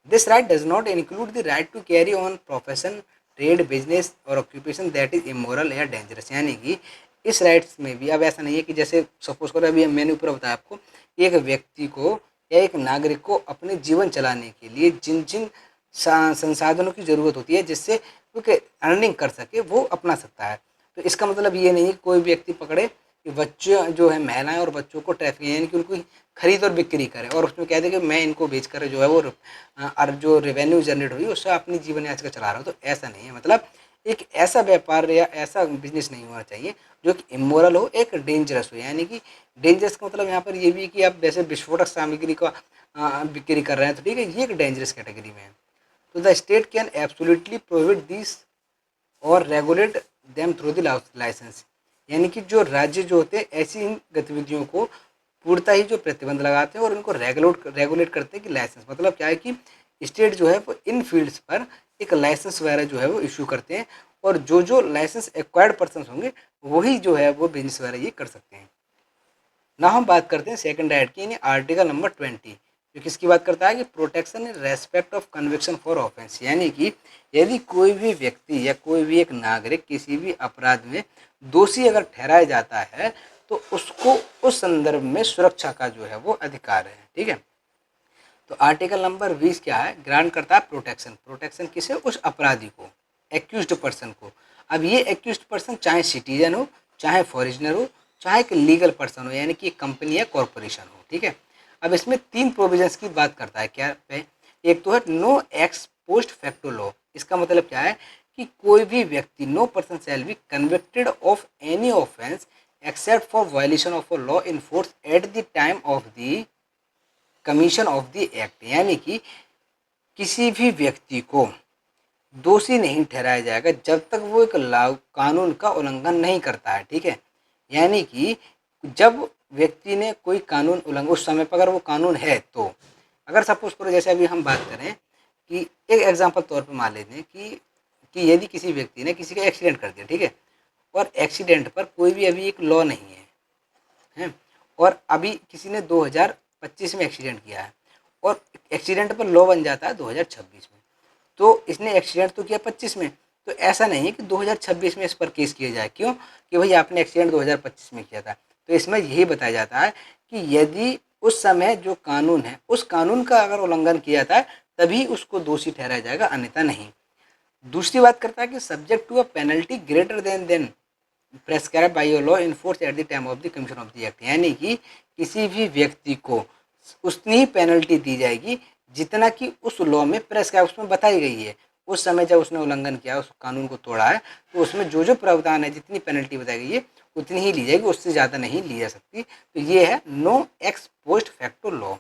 This right does not include the right to carry on profession, trade, business और ऑक्यूपेशन दैट इज इमोरल या डेंजरस, यानी कि इस राइट्स में भी अब ऐसा नहीं है कि जैसे सपोज करो अभी मैंने ऊपर बताया आपको, एक व्यक्ति को या एक नागरिक को अपने जीवन चलाने के लिए जिन जिन संसाधनों की ज़रूरत होती है जिससे वो अर्निंग कर सके, वो अपना सकता है। तो इसका मतलब ये नहीं कि कोई व्यक्ति पकड़े कि बच्चे जो है महिलाएं और बच्चों को ट्रैफिक, यानी कि उनको खरीद और बिक्री करे और उसमें कह दे कि मैं इनको बेच कर जो है वो जो रेवेन्यू जनरेट हुई उससे अपनी जीवन याचिका चला रहा हूँ, तो ऐसा नहीं है। मतलब एक ऐसा व्यापार या ऐसा बिजनेस नहीं होना चाहिए जो कि इमोरल हो, एक डेंजरस हो, यानी कि डेंजरस का मतलब यहाँ पर ये भी कि आप जैसे विस्फोटक सामग्री का बिक्री कर रहे हैं, तो ठीक है, ये एक डेंजरस कैटेगरी में है। तो the state can absolutely prohibit this और regulate them through the licence, यानी कि जो राज्य जो होते हैं ऐसी इन गतिविधियों को पूर्णतः ही जो प्रतिबंध लगाते हैं और उनको रेगुलेट करते हैं कि लाइसेंस, मतलब क्या है कि स्टेट जो है वो इन फील्ड्स पर एक लाइसेंस वगैरह जो है वो इशू करते हैं और जो लाइसेंस एक्वायर्ड पर्सन होंगे वही जो है वो बिजनेस वगैरह ये कर सकते हैं। ना हम बात करते हैं सेकंड राइट की, यानी आर्टिकल नंबर 20, जो किसकी बात करता है कि protection in respect of conviction for offence, यानी कि यदि कोई भी व्यक्ति या कोई भी एक नागरिक किसी भी अपराध में दोषी अगर ठहराया जाता है तो उसको उस संदर्भ में सुरक्षा का जो है वो अधिकार है, ठीक है। तो आर्टिकल नंबर 20 क्या है, ग्रांट करता है प्रोटेक्शन। प्रोटेक्शन किसे? उस अपराधी को, एक्यूज्ड पर्सन को। अब ये एक्यूज्ड पर्सन चाहे सिटीजन हो, चाहे फॉरिजनर हो, चाहे एक लीगल पर्सन हो, यानी कि एक कंपनी या कॉरपोरेशन हो, ठीक है। अब इसमें 3 प्रोविजंस की बात करता है, क्या पे? एक तो है no ex post facto law, इसका मतलब क्या है कि कोई भी व्यक्ति, no person shall be convicted of any offence except for violation of a law in force at the time of the commission of the act, यानी कि किसी भी व्यक्ति को दोषी नहीं ठहराया जाएगा जब तक वो एक कानून का उल्लंघन नहीं करता है। ठीक है, यानी कि जब व्यक्ति ने कोई कानून उल्लंघन, उस समय पर अगर वो कानून है तो, अगर सपोज करो जैसे अभी हम बात करें कि एक एग्जांपल तौर पे मान लेते हैं कि यदि किसी व्यक्ति ने किसी का एक्सीडेंट कर दिया, ठीक है, और एक्सीडेंट पर कोई भी अभी एक लॉ नहीं है, हैं, और अभी किसी ने 2025 में एक्सीडेंट किया है और एक्सीडेंट पर लॉ बन जाता है 2026 में, तो इसने एक्सीडेंट तो किया 25 में, तो ऐसा नहीं है कि 2026 में इस पर केस किया जाए। क्यों? कि भाई आपने एक्सीडेंट 2025 में किया था। तो इसमें यही बताया जाता है कि यदि उस समय जो कानून है उस कानून का अगर उल्लंघन किया था तभी उसको दोषी ठहराया जाएगा, अन्यथा नहीं। दूसरी बात करता है कि subject to a penalty greater than prescribe by law in force at the time of the commission of the act, यानी कि किसी भी व्यक्ति को उतनी ही पेनल्टी दी जाएगी जितना कि उस लॉ में प्रेस्क्राइब उसमें बताई गई है। उस समय जब उसने उल्लंघन किया, उस कानून को तोड़ा है, तो उसमें जो जो प्रावधान है, जितनी पेनल्टी बताई गई है उतनी ही ली जाएगी, उससे ज़्यादा नहीं ली जा सकती। तो ये है no ex post facto law.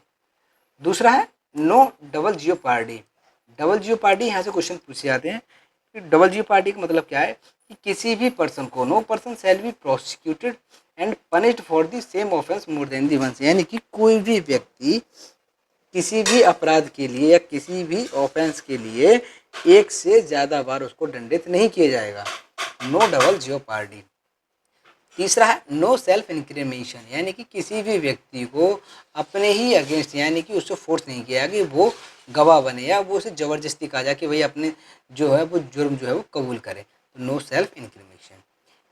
दूसरा है no double double jeopardy से क्वेश्चन पूछे जाते हैं कि डबल जियो पार्टी का मतलब क्या है, कि किसी भी पर्सन को, no person shall be prosecuted and punished for the same offence more than the once, यानी कि कोई भी व्यक्ति किसी भी अपराध के लिए या किसी भी ऑफेंस के लिए एक से ज़्यादा बार उसको दंडित नहीं किया जाएगा। नो डबल जियो पार्टी। तीसरा है नो सेल्फ इंक्रिमिनेशन, यानी कि किसी भी व्यक्ति को अपने ही अगेंस्ट, यानी कि उसको फोर्स नहीं किया कि वो गवाह बने या वो उसे ज़बरदस्ती कहा जाए कि भाई अपने जो है वो जुर्म जो है वो कबूल करे। तो नो सेल्फ इंक्रिमिनेशन,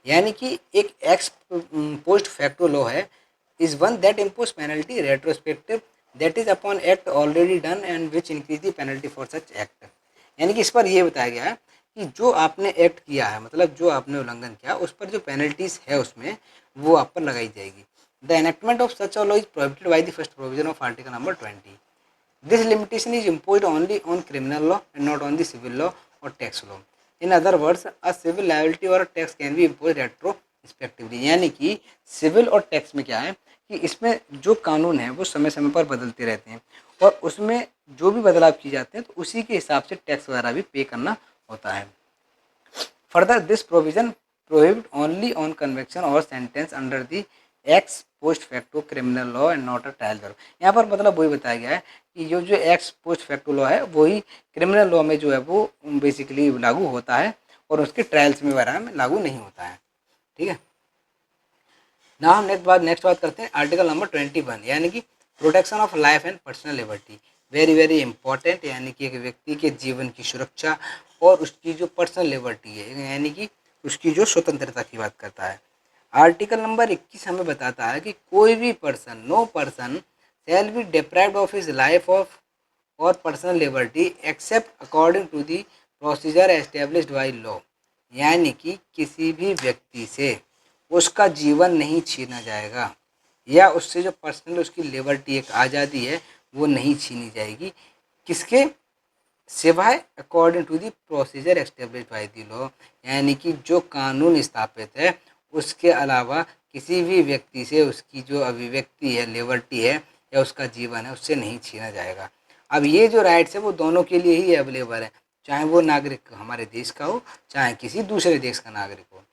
यानी कि एक एक्स पोस्ट फैक्टो लॉ है is one that impose penalty retrospective that is upon act already done and which increase the penalty for such act, यानी कि इस पर यह बताया गया है कि जो आपने एक्ट किया है, मतलब जो आपने उल्लंघन किया, उस पर जो पेनल्टीज है उसमें वो आप पर लगाई जाएगी। The enactment of such a law is prohibited by the first provision of article number 20। This limitation is imposed only on criminal law and not on the civil law or tax law. In other words, a civil liability or a tax can be imposed retrospectively, यानी कि civil और tax में क्या है कि इसमें जो कानून है वो समय समय पर बदलते रहते हैं और उसमें जो भी बदलाव किए जाते हैं तो उसी के हिसाब से टैक्स वगैरह भी पे करना होता है। Further this provision prohibit only on conviction और sentence under the ex post facto criminal law and not a trial law. यहाँ पर मतलब वही बताया गया है कि जो एक्स पोस्ट फैक्टो लॉ है वही क्रिमिनल लॉ में जो है वो बेसिकली लागू होता है और उसके ट्रायल्स में वगैरह में लागू नहीं होता है। ठीक है, ना हम नेक्स्ट बात करते हैं आर्टिकल नंबर 21, यानी कि protection of life and personal liberty. Very very important, यानी कि एक व्यक्ति के जीवन की सुरक्षा और उसकी जो पर्सनल लिबर्टी है, यानी कि उसकी जो स्वतंत्रता की बात करता है। आर्टिकल नंबर 21 हमें बताता है कि कोई भी person, no person shall be deprived of his life of और personal liberty except according to the procedure established by law, यानी कि किसी भी व्यक्ति से उसका जीवन नहीं छीना जाएगा या उससे जो पर्सनल उसकी लिबर्टी, एक आज़ादी है, वो नहीं छीनी जाएगी, किसके सिवाय according to the procedure establish by the law, यानी कि जो कानून स्थापित है उसके अलावा किसी भी व्यक्ति से उसकी जो अभिव्यक्ति है, लिबर्टी है या उसका जीवन है, उससे नहीं छीना जाएगा। अब ये जो राइट्स है वो दोनों के लिए ही अवेलेबल है, चाहे वो नागरिक हमारे देश का हो चाहे किसी दूसरे देश का नागरिक हो।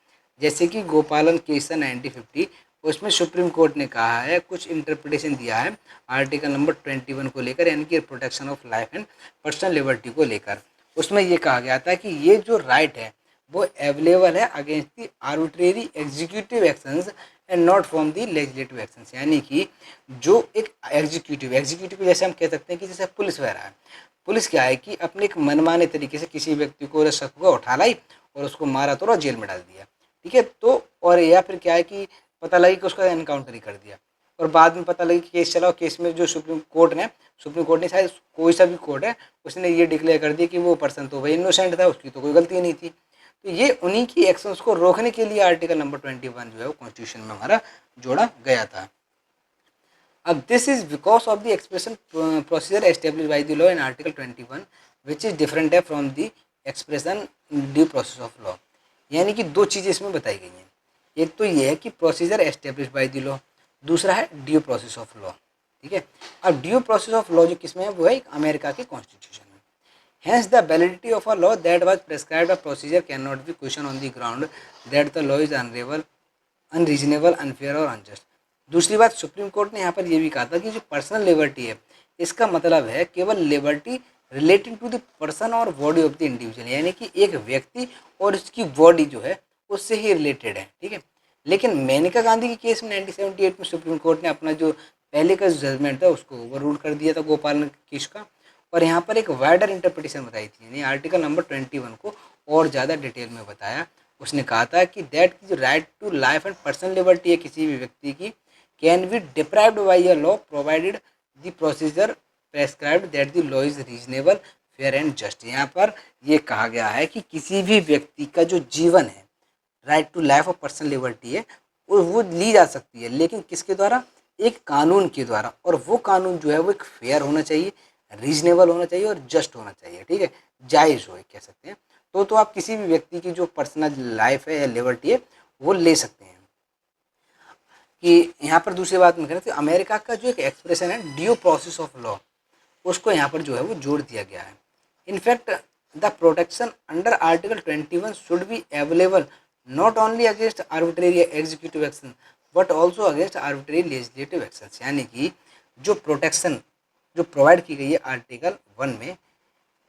जैसे कि गोपालन केस 1950, उसमें सुप्रीम कोर्ट ने कहा है, कुछ इंटरप्रिटेशन दिया है आर्टिकल नंबर 21 को लेकर, यानी कि protection of life and personal liberty को लेकर। उसमें ये कहा गया था कि ये जो राइट है वो अवेलेबल है against the arbitrary executive actions and not from the legislative actions, यानी कि जो एक एग्जीक्यूटिव जैसे हम कह सकते हैं कि जैसे पुलिस वगैरह है, पुलिस क्या है कि अपने एक मनमाने तरीके से किसी व्यक्ति को शक को उठा लाई और उसको मारा तोड़ा जेल में डाल दिया, ठीक है, तो और या फिर क्या है कि पता लगी कि उसका एनकाउंटर ही कर दिया और बाद में पता लगी कि केस चला और केस में जो सुप्रीम कोर्ट ने शायद कोई सा भी कोर्ट है उसने ये डिक्लेयर कर दिया कि वो पर्सन तो भाई इनोसेंट था, उसकी तो कोई गलती नहीं थी। तो ये उन्हीं की एक्शंस को रोकने के लिए आर्टिकल नंबर 21 जो है वो कॉन्स्टिट्यूशन में हमारा जोड़ा गया था। अब this is because of the expression procedure establish by the law in article 21 which is different है from the expression due process of law, यानी कि दो चीज़ें इसमें बताई गई हैं। एक तो ये है कि procedure establish by the law, दूसरा है ड्यू प्रोसेस ऑफ लॉ। ठीक है, अब ड्यू प्रोसेस ऑफ लॉ जो किसमें है वो है अमेरिका के कॉन्स्टिट्यूशन में। Hence, the validity of a law that was prescribed a procedure cannot be questioned on the ground that the law is unreasonable, unfair और अनजस्ट। दूसरी बात, सुप्रीम कोर्ट ने यहाँ पर यह भी कहा था कि जो पर्सनल लिबर्टी है, इसका मतलब है केवल liberty relating to the person और बॉडी ऑफ द इंडिविजुअल, यानी कि एक व्यक्ति और उसकी बॉडी जो है उससे ही रिलेटेड है, ठीक है। लेकिन मेनका गांधी के केस में 1978 में सुप्रीम कोर्ट ने अपना जो पहले का जजमेंट था उसको ओवर रूल कर दिया था गोपाल केस का, और यहाँ पर एक वाइडर इंटरप्रिटेशन बताई थी, यानी आर्टिकल नंबर 21 को और ज़्यादा डिटेल में बताया। उसने कहा था कि दैट की जो right to life and personal liberty है किसी भी व्यक्ति की can be deprived by a law provided the procedure prescribed that the law is reasonable, fair and just. यहाँ पर यह कहा गया है कि किसी भी व्यक्ति का जो जीवन है, राइट टू लाइफ और पर्सनल लिबर्टी है, वो ली जा सकती है, लेकिन किसके द्वारा? एक कानून के द्वारा, और वो कानून जो है वो एक फेयर होना चाहिए, रीजनेबल होना चाहिए और जस्ट होना चाहिए, ठीक है, जायज़ हो कह सकते हैं। तो आप किसी भी व्यक्ति की जो पर्सनल लाइफ है या लिबर्टी है वो ले सकते हैं। कि यहाँ पर दूसरी बात मैं कह रहा था, अमेरिका का जो एक एक्सप्रेशन है ड्यू प्रोसेस ऑफ लॉ, उसको यहाँ पर जो है वो जोड़ दिया गया है। In fact the protection under article 21 should be available not only against arbitrary executive action but also against arbitrary legislative action, यानी कि जो प्रोटेक्शन जो प्रोवाइड की गई है आर्टिकल 1 में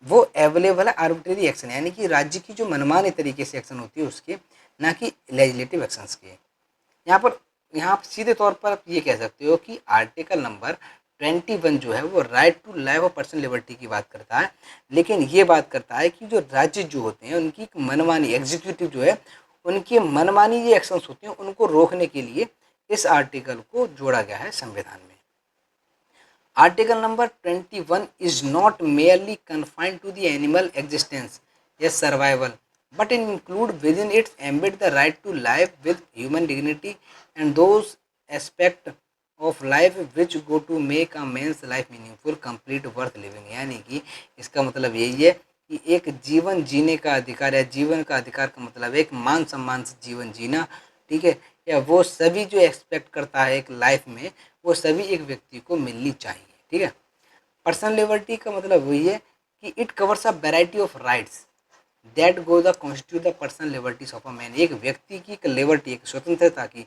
वो अवेलेबल है आर्बिट्रेरी एक्शन, यानी कि राज्य की जो मनमाने तरीके से एक्शन होती है उसके, ना कि लेजिस्लेटिव एक्शंस के। यहाँ पर सीधे तौर पर आप ये कह सकते हो कि आर्टिकल नंबर 21 जो है वो राइट टू लाइफ और पर्सनल लिबर्टी की बात करता है, लेकिन ये बात करता है कि जो राज्य जो होते हैं उनकी मनमानी, एग्जीक्यूटिव जो है उनकी मनमानी ये एक्शंस होते हैं, उनको रोकने के लिए इस आर्टिकल को जोड़ा गया है संविधान में। Article number 21 is not merely confined to the animal existence, yes survival, but it include within its ambit the right to life with human dignity and those aspect of life which go to make a man's life meaningful, complete, worth living। यानी कि इसका मतलब यही है कि एक जीवन जीने का अधिकार या जीवन का अधिकार का मतलब एक मान सम्मान से जीवन जीना, ठीक है, या वो सभी जो एक्सपेक्ट करता है एक लाइफ में वो सभी एक व्यक्ति को मिलनी चाहिए, ठीक है। पर्सनल लिबर्टी का मतलब वही है कि it covers a variety of rights that go the constitute the personal liberties of a man. एक व्यक्ति की एक लिबर्टी, एक स्वतंत्रता की,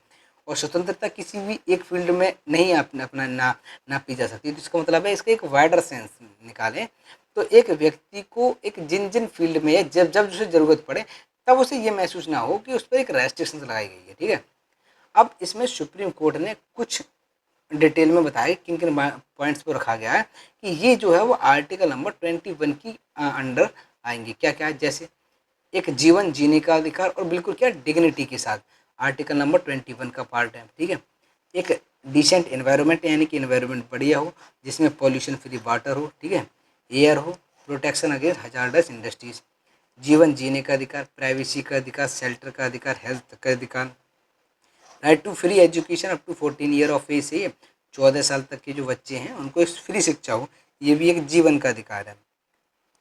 और स्वतंत्रता किसी भी एक फील्ड में नहीं अपना नापी जा सकती, तो इसका मतलब है इसका एक वाइडर सेंस निकालें तो एक व्यक्ति को एक जिन जिन फील्ड में जब जब उसे ज़रूरत पड़े तब उसे ये महसूस ना हो कि उस पर एक रेस्ट्रिक्शन लगाई गई है, ठीक है। अब इसमें सुप्रीम कोर्ट ने कुछ डिटेल में बताया किन किन पॉइंट्स पर रखा गया है कि ये जो है वो आर्टिकल नंबर 21 की अंडर आएंगे। क्या क्या है? जैसे एक जीवन जीने का अधिकार और बिल्कुल क्या डिग्निटी के साथ, आर्टिकल नंबर 21 का पार्ट है, ठीक है। एक डिसेंट एनवायरनमेंट, यानी कि एनवायरनमेंट बढ़िया हो जिसमें पॉल्यूशन फ्री वाटर हो, ठीक है, एयर हो, प्रोटेक्शन अगेंस्ट हजार्डस इंडस्ट्रीज, जीवन जीने का अधिकार, प्राइवेसी का अधिकार, शेल्टर का अधिकार, हेल्थ का अधिकार, right to free education up to 14 year of age से 14 साल तक के जो बच्चे हैं उनको इस फ्री शिक्षा हो, ये भी एक जीवन का अधिकार है।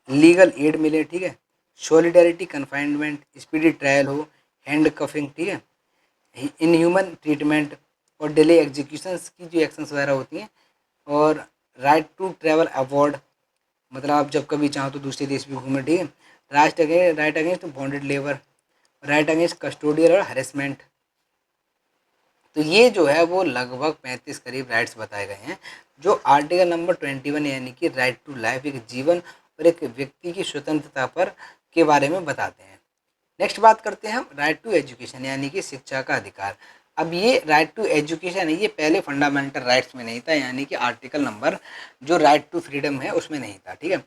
लीगल एड मिले, ठीक है, सॉलिडारिटी कन्फाइनमेंट, स्पीडी ट्रायल हो, हैंड कफिंग, ठीक है, इनह्यूमन ट्रीटमेंट और डिले एग्जीक्यूशंस की जो एक्शंस वगैरह होती हैं, और राइट टू ट्रैवल अवॉर्ड, मतलब आप जब कभी चाहो तो दूसरे देश भी घूमें, ठीक है, right against bonded labour, right against custodial और हरेसमेंट। तो ये जो है वो लगभग 35 करीब राइट्स बताए गए हैं जो आर्टिकल नंबर 21 यानी कि राइट टू लाइफ, एक जीवन और एक व्यक्ति की स्वतंत्रता पर के बारे में बताते हैं। नेक्स्ट बात करते हैं हम राइट टू एजुकेशन, यानी कि शिक्षा का अधिकार। अब ये राइट टू एजुकेशन है, ये पहले फंडामेंटल राइट्स में नहीं था, यानी कि आर्टिकल नंबर जो राइट टू फ्रीडम है उसमें नहीं था, ठीक है।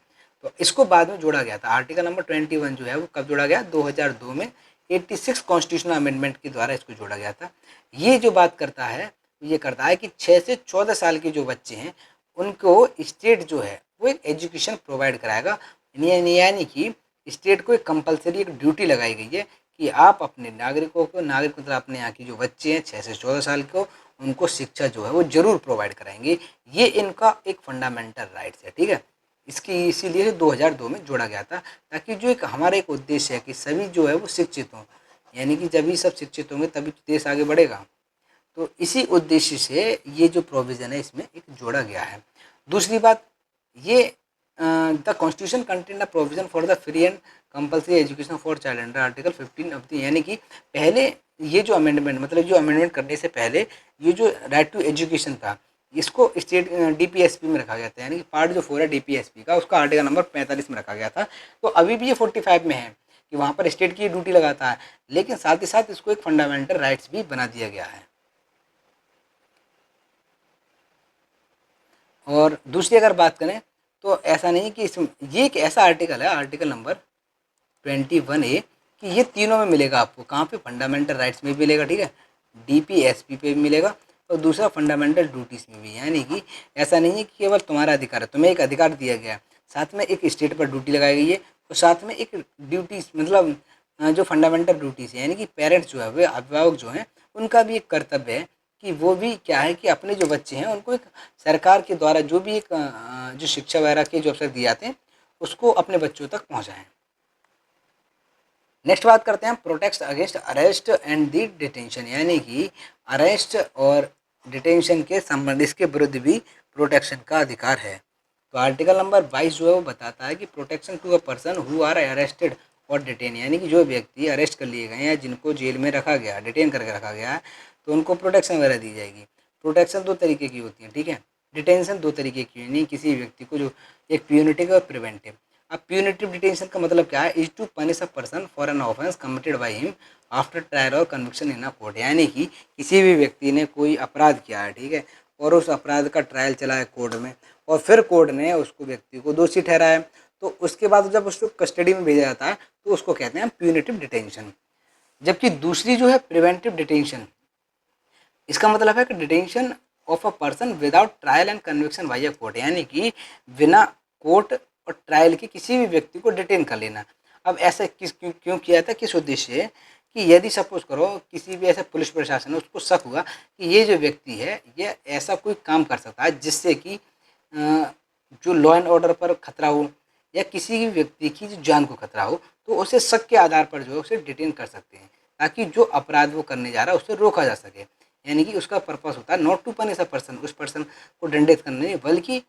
तो इसको बाद में जोड़ा गया था। आर्टिकल नंबर 21 जो है वो कब जोड़ा गया? 2002 में 86 कॉन्स्टिट्यूशनल अमेंडमेंट के द्वारा इसको जोड़ा गया था। ये जो बात करता है ये करता है कि 6 से 14 साल के जो बच्चे हैं उनको स्टेट जो है वो एक एजुकेशन प्रोवाइड कराएगा, यानी कि स्टेट को एक कंपलसरी एक ड्यूटी लगाई गई है कि आप अपने नागरिकों को, नागरिक मतलब अपने यहाँ की जो बच्चे हैं 6 से 14 साल को, उनको शिक्षा जो है वो जरूर प्रोवाइड कराएंगे। ये इनका एक फंडामेंटल राइट्स है, ठीक है। इसकी इसीलिए 2002 में जोड़ा गया था ताकि जो एक हमारा एक उद्देश्य है कि सभी जो है वो शिक्षित हों, यानी कि जब भी सब शिक्षित होंगे तभी तो देश आगे बढ़ेगा। तो इसी उद्देश्य से ये जो प्रोविज़न है इसमें एक जोड़ा गया है। दूसरी बात, ये the constitution contain the provision for the free and compulsory education for child under article 15 of the, यानी कि पहले ये जो अमेंडमेंट, मतलब जो अमेंडमेंट करने से पहले ये जो राइट टू एजुकेशन था, इसको स्टेट डीपीएसपी में रखा गया था, यानी कि पार्ट जो 4 है डीपीएसपी का, उसका आर्टिकल नंबर 45 में रखा गया था। तो अभी भी ये 45 में है कि वहाँ पर स्टेट की ड्यूटी लगाता है, लेकिन साथ ही साथ इसको एक फंडामेंटल राइट्स भी बना दिया गया है। और दूसरी अगर बात करें तो ऐसा नहीं कि ये एक ऐसा आर्टिकल है, आर्टिकल नंबर 21A, कि ये तीनों में मिलेगा आपको। कहाँ पे? फंडामेंटल राइट्स में भी मिलेगा, ठीक है, डीपीएसपी पे भी मिलेगा, और दूसरा फंडामेंटल ड्यूटीज़ में भी। यानी कि ऐसा नहीं है कि केवल तुम्हारा अधिकार है, तुम्हें एक अधिकार दिया गया है, साथ में एक स्टेट पर ड्यूटी लगाई गई है, और साथ में एक ड्यूटीज़ मतलब जो फंडामेंटल ड्यूटीज़ है, यानी कि पेरेंट्स जो है, वे अभिभावक जो हैं, उनका भी एक कर्तव्य है कि वो भी क्या है कि अपने जो बच्चे हैं उनको एक सरकार के द्वारा जो भी एक जो शिक्षा वगैरह के जो अवसर दिए जाते हैं उसको अपने बच्चों तक पहुंचाएं। नेक्स्ट बात करते हैं protect against arrest and the detention, यानी कि अरेस्ट और डिटेंशन के संबंध, इसके विरुद्ध भी प्रोटेक्शन का अधिकार है। तो आर्टिकल नंबर 22 जो है वो बताता है कि protection to a person who are arrested और डिटेन, यानी कि जो व्यक्ति अरेस्ट कर लिए गए हैं या जिनको जेल में रखा गया, डिटेन करके रखा गया है, तो उनको प्रोटेक्शन वगैरह दी जाएगी। प्रोटेक्शन दो तरीके की होती है, ठीक है, डिटेंशन दो तरीके की, यानी किसी व्यक्ति को जो एक प्यूनिटिव और प्रिवेंटिव। अब प्यूनिटिव डिटेंशन का मतलब क्या है? Is to punish a person for an offence committed by him after trial और कन्विक्शन इन अ कोर्ट, यानी कि किसी भी व्यक्ति ने कोई अपराध किया है, ठीक है, और उस अपराध का ट्रायल चला है कोर्ट में, और फिर कोर्ट ने उसको व्यक्ति को दोषी ठहराया, तो उसके बाद जब उसको कस्टडी में भेजा जाता है तो उसको कहते हैं प्यूनिटिव डिटेंशन। जबकि दूसरी जो है प्रिवेंटिव डिटेंशन, इसका मतलब है कि detention of a person without trial and conviction by a court, यानी कि बिना कोर्ट और ट्रायल के किसी भी व्यक्ति को डिटेन कर लेना। अब ऐसा क्यों किया था, किस उद्देश्य है कि यदि सपोज करो किसी भी ऐसे पुलिस प्रशासन है उसको शक हुआ कि ये जो व्यक्ति है ये ऐसा कोई काम कर सकता है जिससे कि जो लॉ एंड ऑर्डर पर खतरा हो या किसी भी व्यक्ति की जो जान को खतरा हो, तो उसे शक के आधार पर जो है उसे डिटेन कर सकते हैं, ताकि जो अपराध वो करने जा रहा है उससे रोका जा सके। यानी कि उसका पर्पस होता है not to punish a person, उस पर्सन को दंडित करना नहीं, बल्कि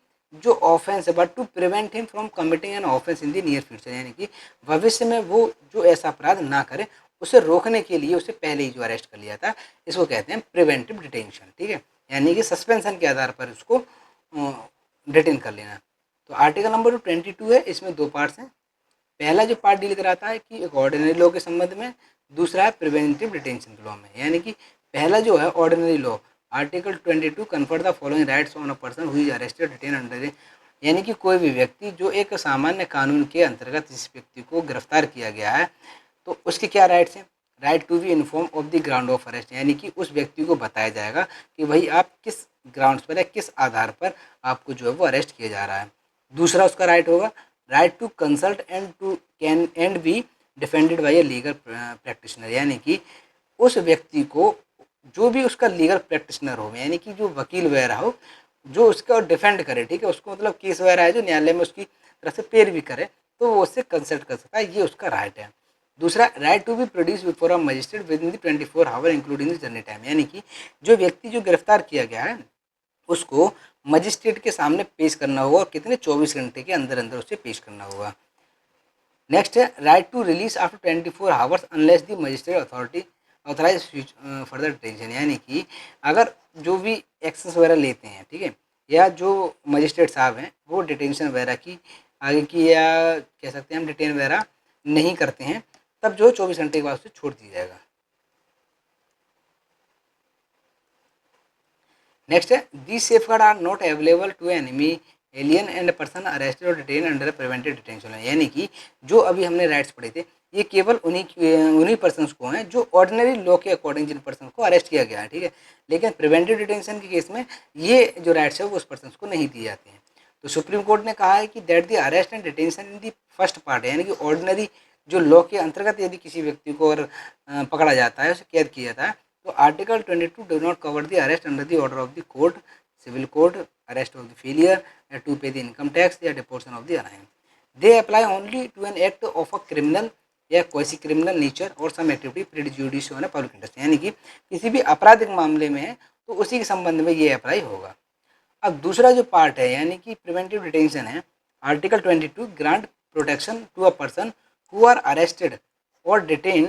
जो ऑफेंस है, but to prevent him from committing an offence in the near future, यानी कि भविष्य में वो जो ऐसा अपराध ना करे, उसे रोकने के लिए उसे पहले ही जो अरेस्ट कर लिया था, इसको कहते हैं प्रिवेंटिव डिटेंशन, ठीक है, यानी कि सस्पेंशन के आधार पर उसको डिटेन कर लेना। तो आर्टिकल नंबर 22 है, इसमें दो पार्ट्स हैं। पहला जो पार्ट डील कराता है कि एक ऑर्डिनरी लॉ के संबंध में, दूसरा है प्रिवेंटिव डिटेंशन लॉ में। यानी कि पहला जो है ordinary law, article 22 confer the following rights on a person who is arrested detain under, यानी कि कोई भी व्यक्ति जो एक सामान्य कानून के अंतर्गत जिस व्यक्ति को गिरफ्तार किया गया है, तो उसके क्या राइट्स हैं? Right to be inform of the ground of arrest, यानी कि उस व्यक्ति को बताया जाएगा कि भाई आप किस ग्राउंड्स पर या किस आधार पर आपको जो है वो अरेस्ट किया जा रहा है। दूसरा उसका राइट होगा right to consult and to can and be defended by a legal practitioner, यानी कि उस व्यक्ति को जो भी उसका लीगल प्रैक्टिशनर हो, यानी कि जो वकील वगैरह हो जो उसका डिफेंड करे, ठीक है, उसको मतलब केस वगैरह है जो न्यायालय में उसकी तरफ से पेर भी करे, तो वो उससे कंसल्ट कर सकता है, ये उसका राइट है। दूसरा right to be produce before a magistrate within the 24 hour including the journey time, यानी कि जो व्यक्ति जो गिरफ्तार किया गया है उसको मजिस्ट्रेट के सामने पेश करना होगा, और कितने 24 घंटे के अंदर अंदर उसे पेश करना होगा। नेक्स्ट है right to release after 24 hours unless the magistrate authority authorise further detention, यानी कि अगर जो भी एक्शंस वगैरह लेते हैं, ठीक है, या जो मजिस्ट्रेट साहब हैं वो डिटेंशन वगैरह की आगे की या कह सकते हैं हम डिटेन वगैरह नहीं करते हैं, तब जो 24 घंटे के बाद उसे छोड़ दिया जाएगा। नेक्स्ट है the safeguard are not available to enemy alien and person arrested और डिटेन अंडर प्रिवेंटिव डिटेंशन, यानी कि जो अभी हमने राइट्स पढ़े थे ये केवल उन्हीं पर्सनस को हैं जो ऑर्डिनरी लॉ के अकॉर्डिंग जिन पर्सन को अरेस्ट किया गया है, ठीक है, लेकिन प्रिवेंटिव डिटेंशन के केस में ये जो राइट्स है वो उस पर्सन को नहीं दिए जाते हैं। तो सुप्रीम कोर्ट ने कहा है कि that the arrest and detention in the first part, यानी कि ऑर्डिनरी जो लॉ के अंतर्गत यदि किसी व्यक्ति को अगर पकड़ा जाता है, उसे कैद किया जाता है, तो article 22 do not cover the arrest under the order of the court, civil court, arrest of the failure to pay the income tax या deportation of the arrive. They apply only to an act of a criminal या quasi criminal nature और some activity prejudice on public interest, यानी कि किसी भी आपराधिक मामले में है तो उसी के संबंध में ये अप्लाई होगा। अब दूसरा जो पार्ट है यानी कि प्रिवेंटिव डिटेंशन है, article 22 grant protection to a person who are arrested और detain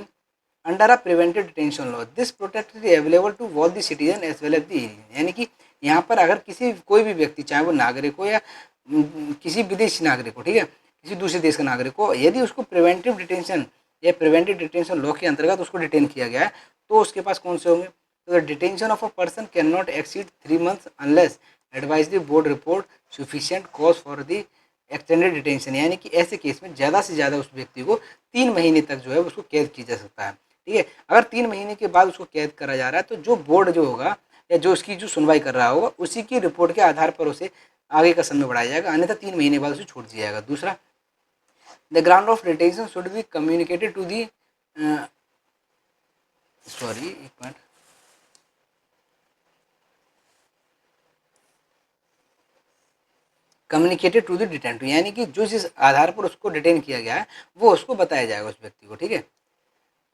under a preventive detention law. This protect is available to both the citizen as well as the alien. यानी कि यहाँ पर अगर किसी कोई भी व्यक्ति, चाहे वो नागरिक हो या किसी विदेशी नागरिक हो, ठीक है, किसी दूसरे देश का नागरिक हो, यदि उसको प्रिवेंटिव डिटेंशन या प्रिवेंटिव डिटेंशन लॉ के अंतर्गत उसको डिटेन किया गया है तो उसके पास कौन से होंगे? तो the detention of a person can not exceed 3 months unless advisory board report sufficient cause for the extended detention. यानी कि ऐसे केस में ज़्यादा से ज़्यादा उस व्यक्ति को 3 महीने तक जो है उसको कैद किया जा सकता है। ठीक है, अगर 3 महीने के बाद उसको कैद करा जा रहा है तो जो बोर्ड जो होगा या जो उसकी जो सुनवाई कर रहा होगा उसी की रिपोर्ट के आधार पर उसे आगे का समय बढ़ाया जाएगा, अन्यथा 3 महीने बाद उसे छोड़ दिया जाएगा। दूसरा, the ground of detention should be communicated to the sorry एक मिनट कम्युनिकेटेड टू द डिटेंट, यानी कि जो जिस आधार पर उसको डिटेन किया गया है वो उसको बताया जाएगा उस व्यक्ति को। ठीक है।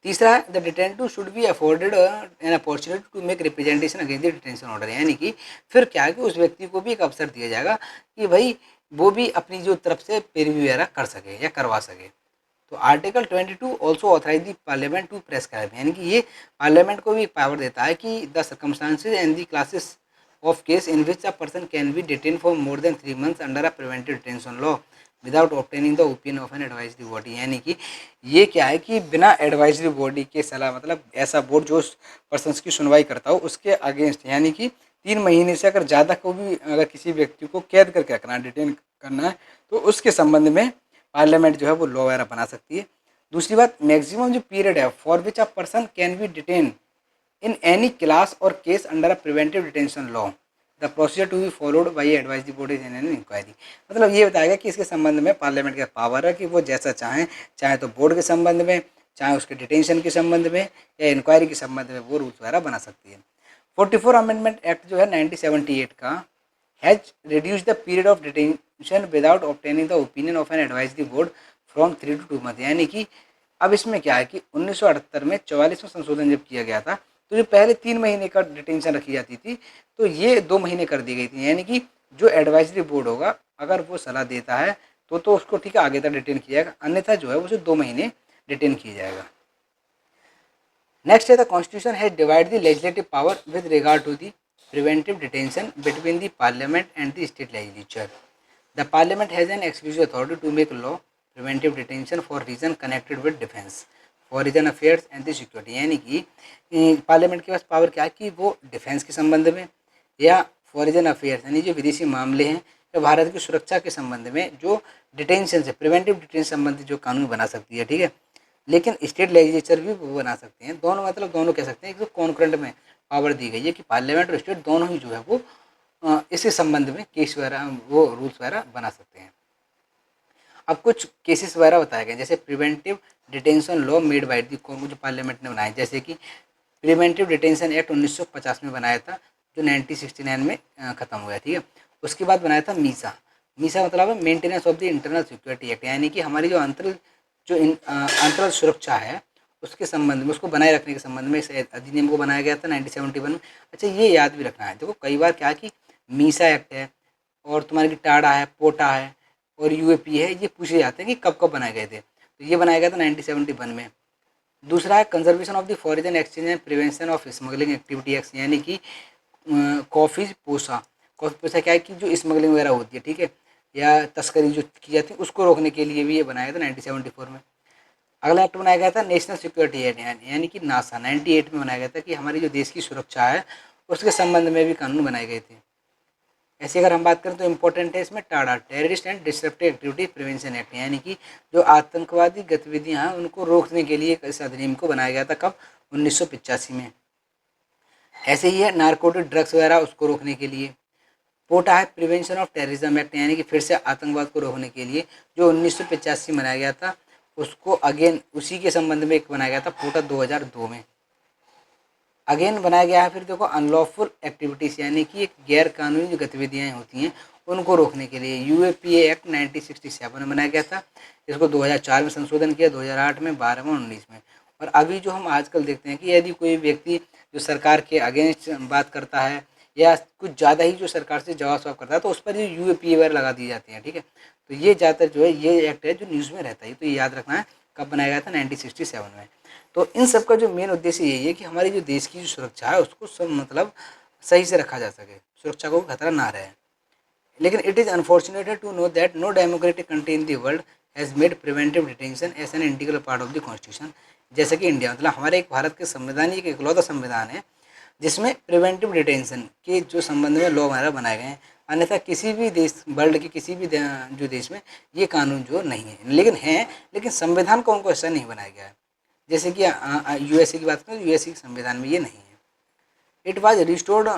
तीसरा है the detentive should be afforded an opportunity to make representation against the detention order. यानी कि फिर क्या है कि उस व्यक्ति को भी एक अवसर दिया जाएगा कि भाई वो भी अपनी जो तरफ से पैरवी वगैरह कर सके या करवा सके। तो article 22 also authorise the parliament to prescribe, यानी कि ये पार्लियामेंट को भी पावर देता है कि the circumstances and the classes of case in which a person can be detained for more than 3 months under a preventive detention law without obtaining the opinion of an advisory body। यानी कि ये क्या है कि बिना advisory body के सलाह, मतलब ऐसा बोर्ड जो उस पर्सन की सुनवाई करता हो उसके अगेंस्ट, यानी कि 3 महीने से अगर ज़्यादा को भी अगर किसी व्यक्ति को कैद करके रखना है, डिटेन करना है, तो उसके संबंध में पार्लियामेंट जो है वो लॉ वगैरह बना सकती है। दूसरी बात, मैक्सिमम जो पीरियड है for which a person can be detain in any class or case under a preventive detention law the procedure to be followed by advisory bodies in an inquiry। मतलब ये बताएगा कि इसके संबंध में पार्लियामेंट का पावर है कि वो जैसा चाहें, चाहे तो बोर्ड के संबंध में, चाहे उसके डिटेंशन के संबंध में या इंक्वायरी के संबंध में वो रूल्स वगैरह बना सकती है। 44 अमेंडमेंट एक्ट जो है 1978 का has reduce the period of detention without obtaining the opinion of an advisory board from 3 to 2 months। यानी कि अब इसमें क्या है कि 1978 में 44वां संशोधन जब किया गया था तो जो पहले 3 महीने का डिटेंशन रखी जाती थी तो ये 2 महीने कर दी गई थी। यानी कि जो एडवाइजरी बोर्ड होगा अगर वो सलाह देता है तो उसको ठीक है आगे तक डिटेन किया जाएगा, अन्यथा जो है उसे 2 महीने डिटेन किया जाएगा। नेक्स्ट है the constitution has divide the legislative power with regard to the preventive detention between the parliament and the state legislature. The parliament has an exclusive authority to make law preventive detention for reason connected with defence foreign affairs and the security. यानी कि parliament के पास power क्या है कि वो defence के संबंध में या फॉरेन अफेयर्स यानी जो विदेशी मामले हैं या भारत की सुरक्षा के संबंध में जो डिटेंशन से प्रिवेंटिव डिटेंशन संबंधित जो कानून बना सकती है। ठीक है, लेकिन स्टेट लेजिस्लेचर भी वो बना सकते हैं। दोनों मतलब दोनों कह सकते हैं कि कॉन्करेंट में पावर दी गई है कि पार्लियामेंट और स्टेट दोनों ही जो है वो इसके संबंध में केस वगैरह वो रूल्स वगैरह बना सकते हैं। अब कुछ केसेस वगैरह बताए गए जैसे preventive detention law made by the जो पार्लियामेंट ने बनाया, जैसे कि प्रिवेंटिव डिटेंशन एक्ट 1950 में बनाया था जो 1969 में ख़त्म हुआ है। ठीक है, उसके बाद बनाया था मीसा। मीसा मतलब है maintenance of the internal security act, यानी कि हमारी जो अंतरल सुरक्षा है उसके संबंध में उसको बनाए रखने के संबंध में इस अधिनियम को बनाया गया था 1971 में। अच्छा, ये याद भी रखना है, देखो कई बार क्या कि मीसा एक्ट है और तुम्हारी की टाडा है, पोटा है और यूएपी है, ये पूछे जाते हैं कि कब कब बनाए गए थे। तो ये बनाया गया था 1971 में। दूसरा है conservation of the foreign exchange and prevention of smuggling activity act, यानी कि कॉफ़ी पोसा। कॉफ़ी पोसा क्या है कि जो स्मगलिंग वगैरह होती है, ठीक है, या तस्करी जो की जाती है उसको रोकने के लिए भी ये बनाया था 1974 में। अगला एक्ट बनाया गया था नेशनल सिक्योरिटी एक्ट यानी कि नासा 98 में बनाया गया था कि हमारी जो देश की सुरक्षा है उसके संबंध में भी कानून बनाए गए थे। ऐसे अगर हम बात करें तो इम्पोर्टेंट है इसमें Tada terrorist and disruptive activity prevention act, यानी कि जो आतंकवादी गतिविधियां हैं उनको रोकने के लिए इस अधिनियम को बनाया गया था कब 1985 में। ऐसे ही है नारकोटिक ड्रग्स वगैरह उसको रोकने के लिए। पोटा है प्रिवेंशन ऑफ टेररिज्म एक्ट, यानी कि फिर से आतंकवाद को रोकने के लिए जो 1985 बनाया गया था उसको अगेन उसी के संबंध में एक बनाया गया था पोटा 2002 में। अगेन बनाया गया है फिर देखो अनलॉफुल एक्टिविटीज़, यानी कि एक गैर कानूनी जो गतिविधियाँ होती हैं उनको रोकने के लिए यूएपीए एक्ट 1967 में बनाया गया था। इसको 2004 में संशोधन किया, 2008 में, 12 में, 19 में। और अभी जो हम आजकल देखते हैं कि यदि कोई व्यक्ति जो सरकार के अगेंस्ट बात करता है या कुछ ज़्यादा ही जो सरकार से जवाब सवाब करता है तो उस पर जो यूएपीए वगैरह लगा दी जाती हैं, ठीक है। तो ये ज़्यादातर जो है ये एक्ट है जो न्यूज़ में रहता है, तो ये याद रखना है। कब बनाया गया था? 1967 में। तो इन सब का जो मेन उद्देश्य यही है कि हमारी जो देश की जो सुरक्षा है उसको सब मतलब सही से रखा जा सके, सुरक्षा को खतरा ना रहे। लेकिन it is unfortunate to know that no democratic country in the world has made preventive detention as an integral part of the constitution. जैसे कि इंडिया, मतलब हमारे एक भारत के संविधान, एक इकलौता संविधान है जिसमें प्रिवेंटिव डिटेंशन के जो संबंध में लॉ वगैरह बनाए गए हैं। अन्यथा किसी भी देश, वर्ल्ड के किसी भी जो देश में ये कानून जो नहीं है, लेकिन है, लेकिन संविधान का उनको ऐसा नहीं बनाया गया है। जैसे कि यूएसए की बात करें तो यूएसए के संविधान में ये नहीं है। It was restored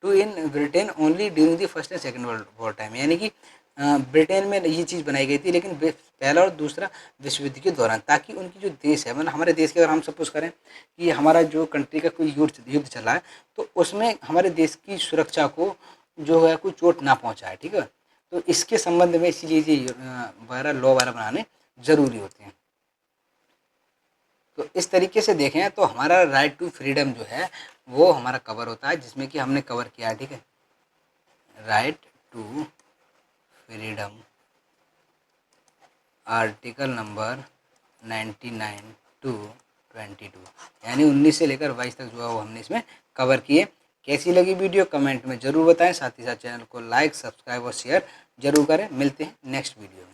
to in Britain only during the first and second world war time, यानी कि ब्रिटेन में ये चीज़ बनाई गई थी, लेकिन पहला और दूसरा विश्व युद्ध के दौरान, ताकि उनकी जो देश है, मतलब हमारे देश के, अगर हम सपोज करें कि हमारा जो कंट्री का कोई युद्ध चला है तो उसमें हमारे देश की सुरक्षा को जो है कोई चोट ना पहुँचाए, ठीक है। तो इसके संबंध में इसीलिए ये वगैरह लॉ वगैरह बनाने ज़रूरी होते हैं। तो इस तरीके से देखें तो हमारा राइट टू फ्रीडम जो है वो हमारा कवर होता है, जिसमें कि हमने कवर किया है, ठीक है। Right to freedom, article number 99 to 22, यानी 19 से लेकर 22 तक जो है वो हमने इसमें कवर किए। कैसी लगी वीडियो कमेंट में ज़रूर बताएं, साथ ही साथ चैनल को लाइक, सब्सक्राइब और शेयर जरूर करें। मिलते हैं नेक्स्ट वीडियो में।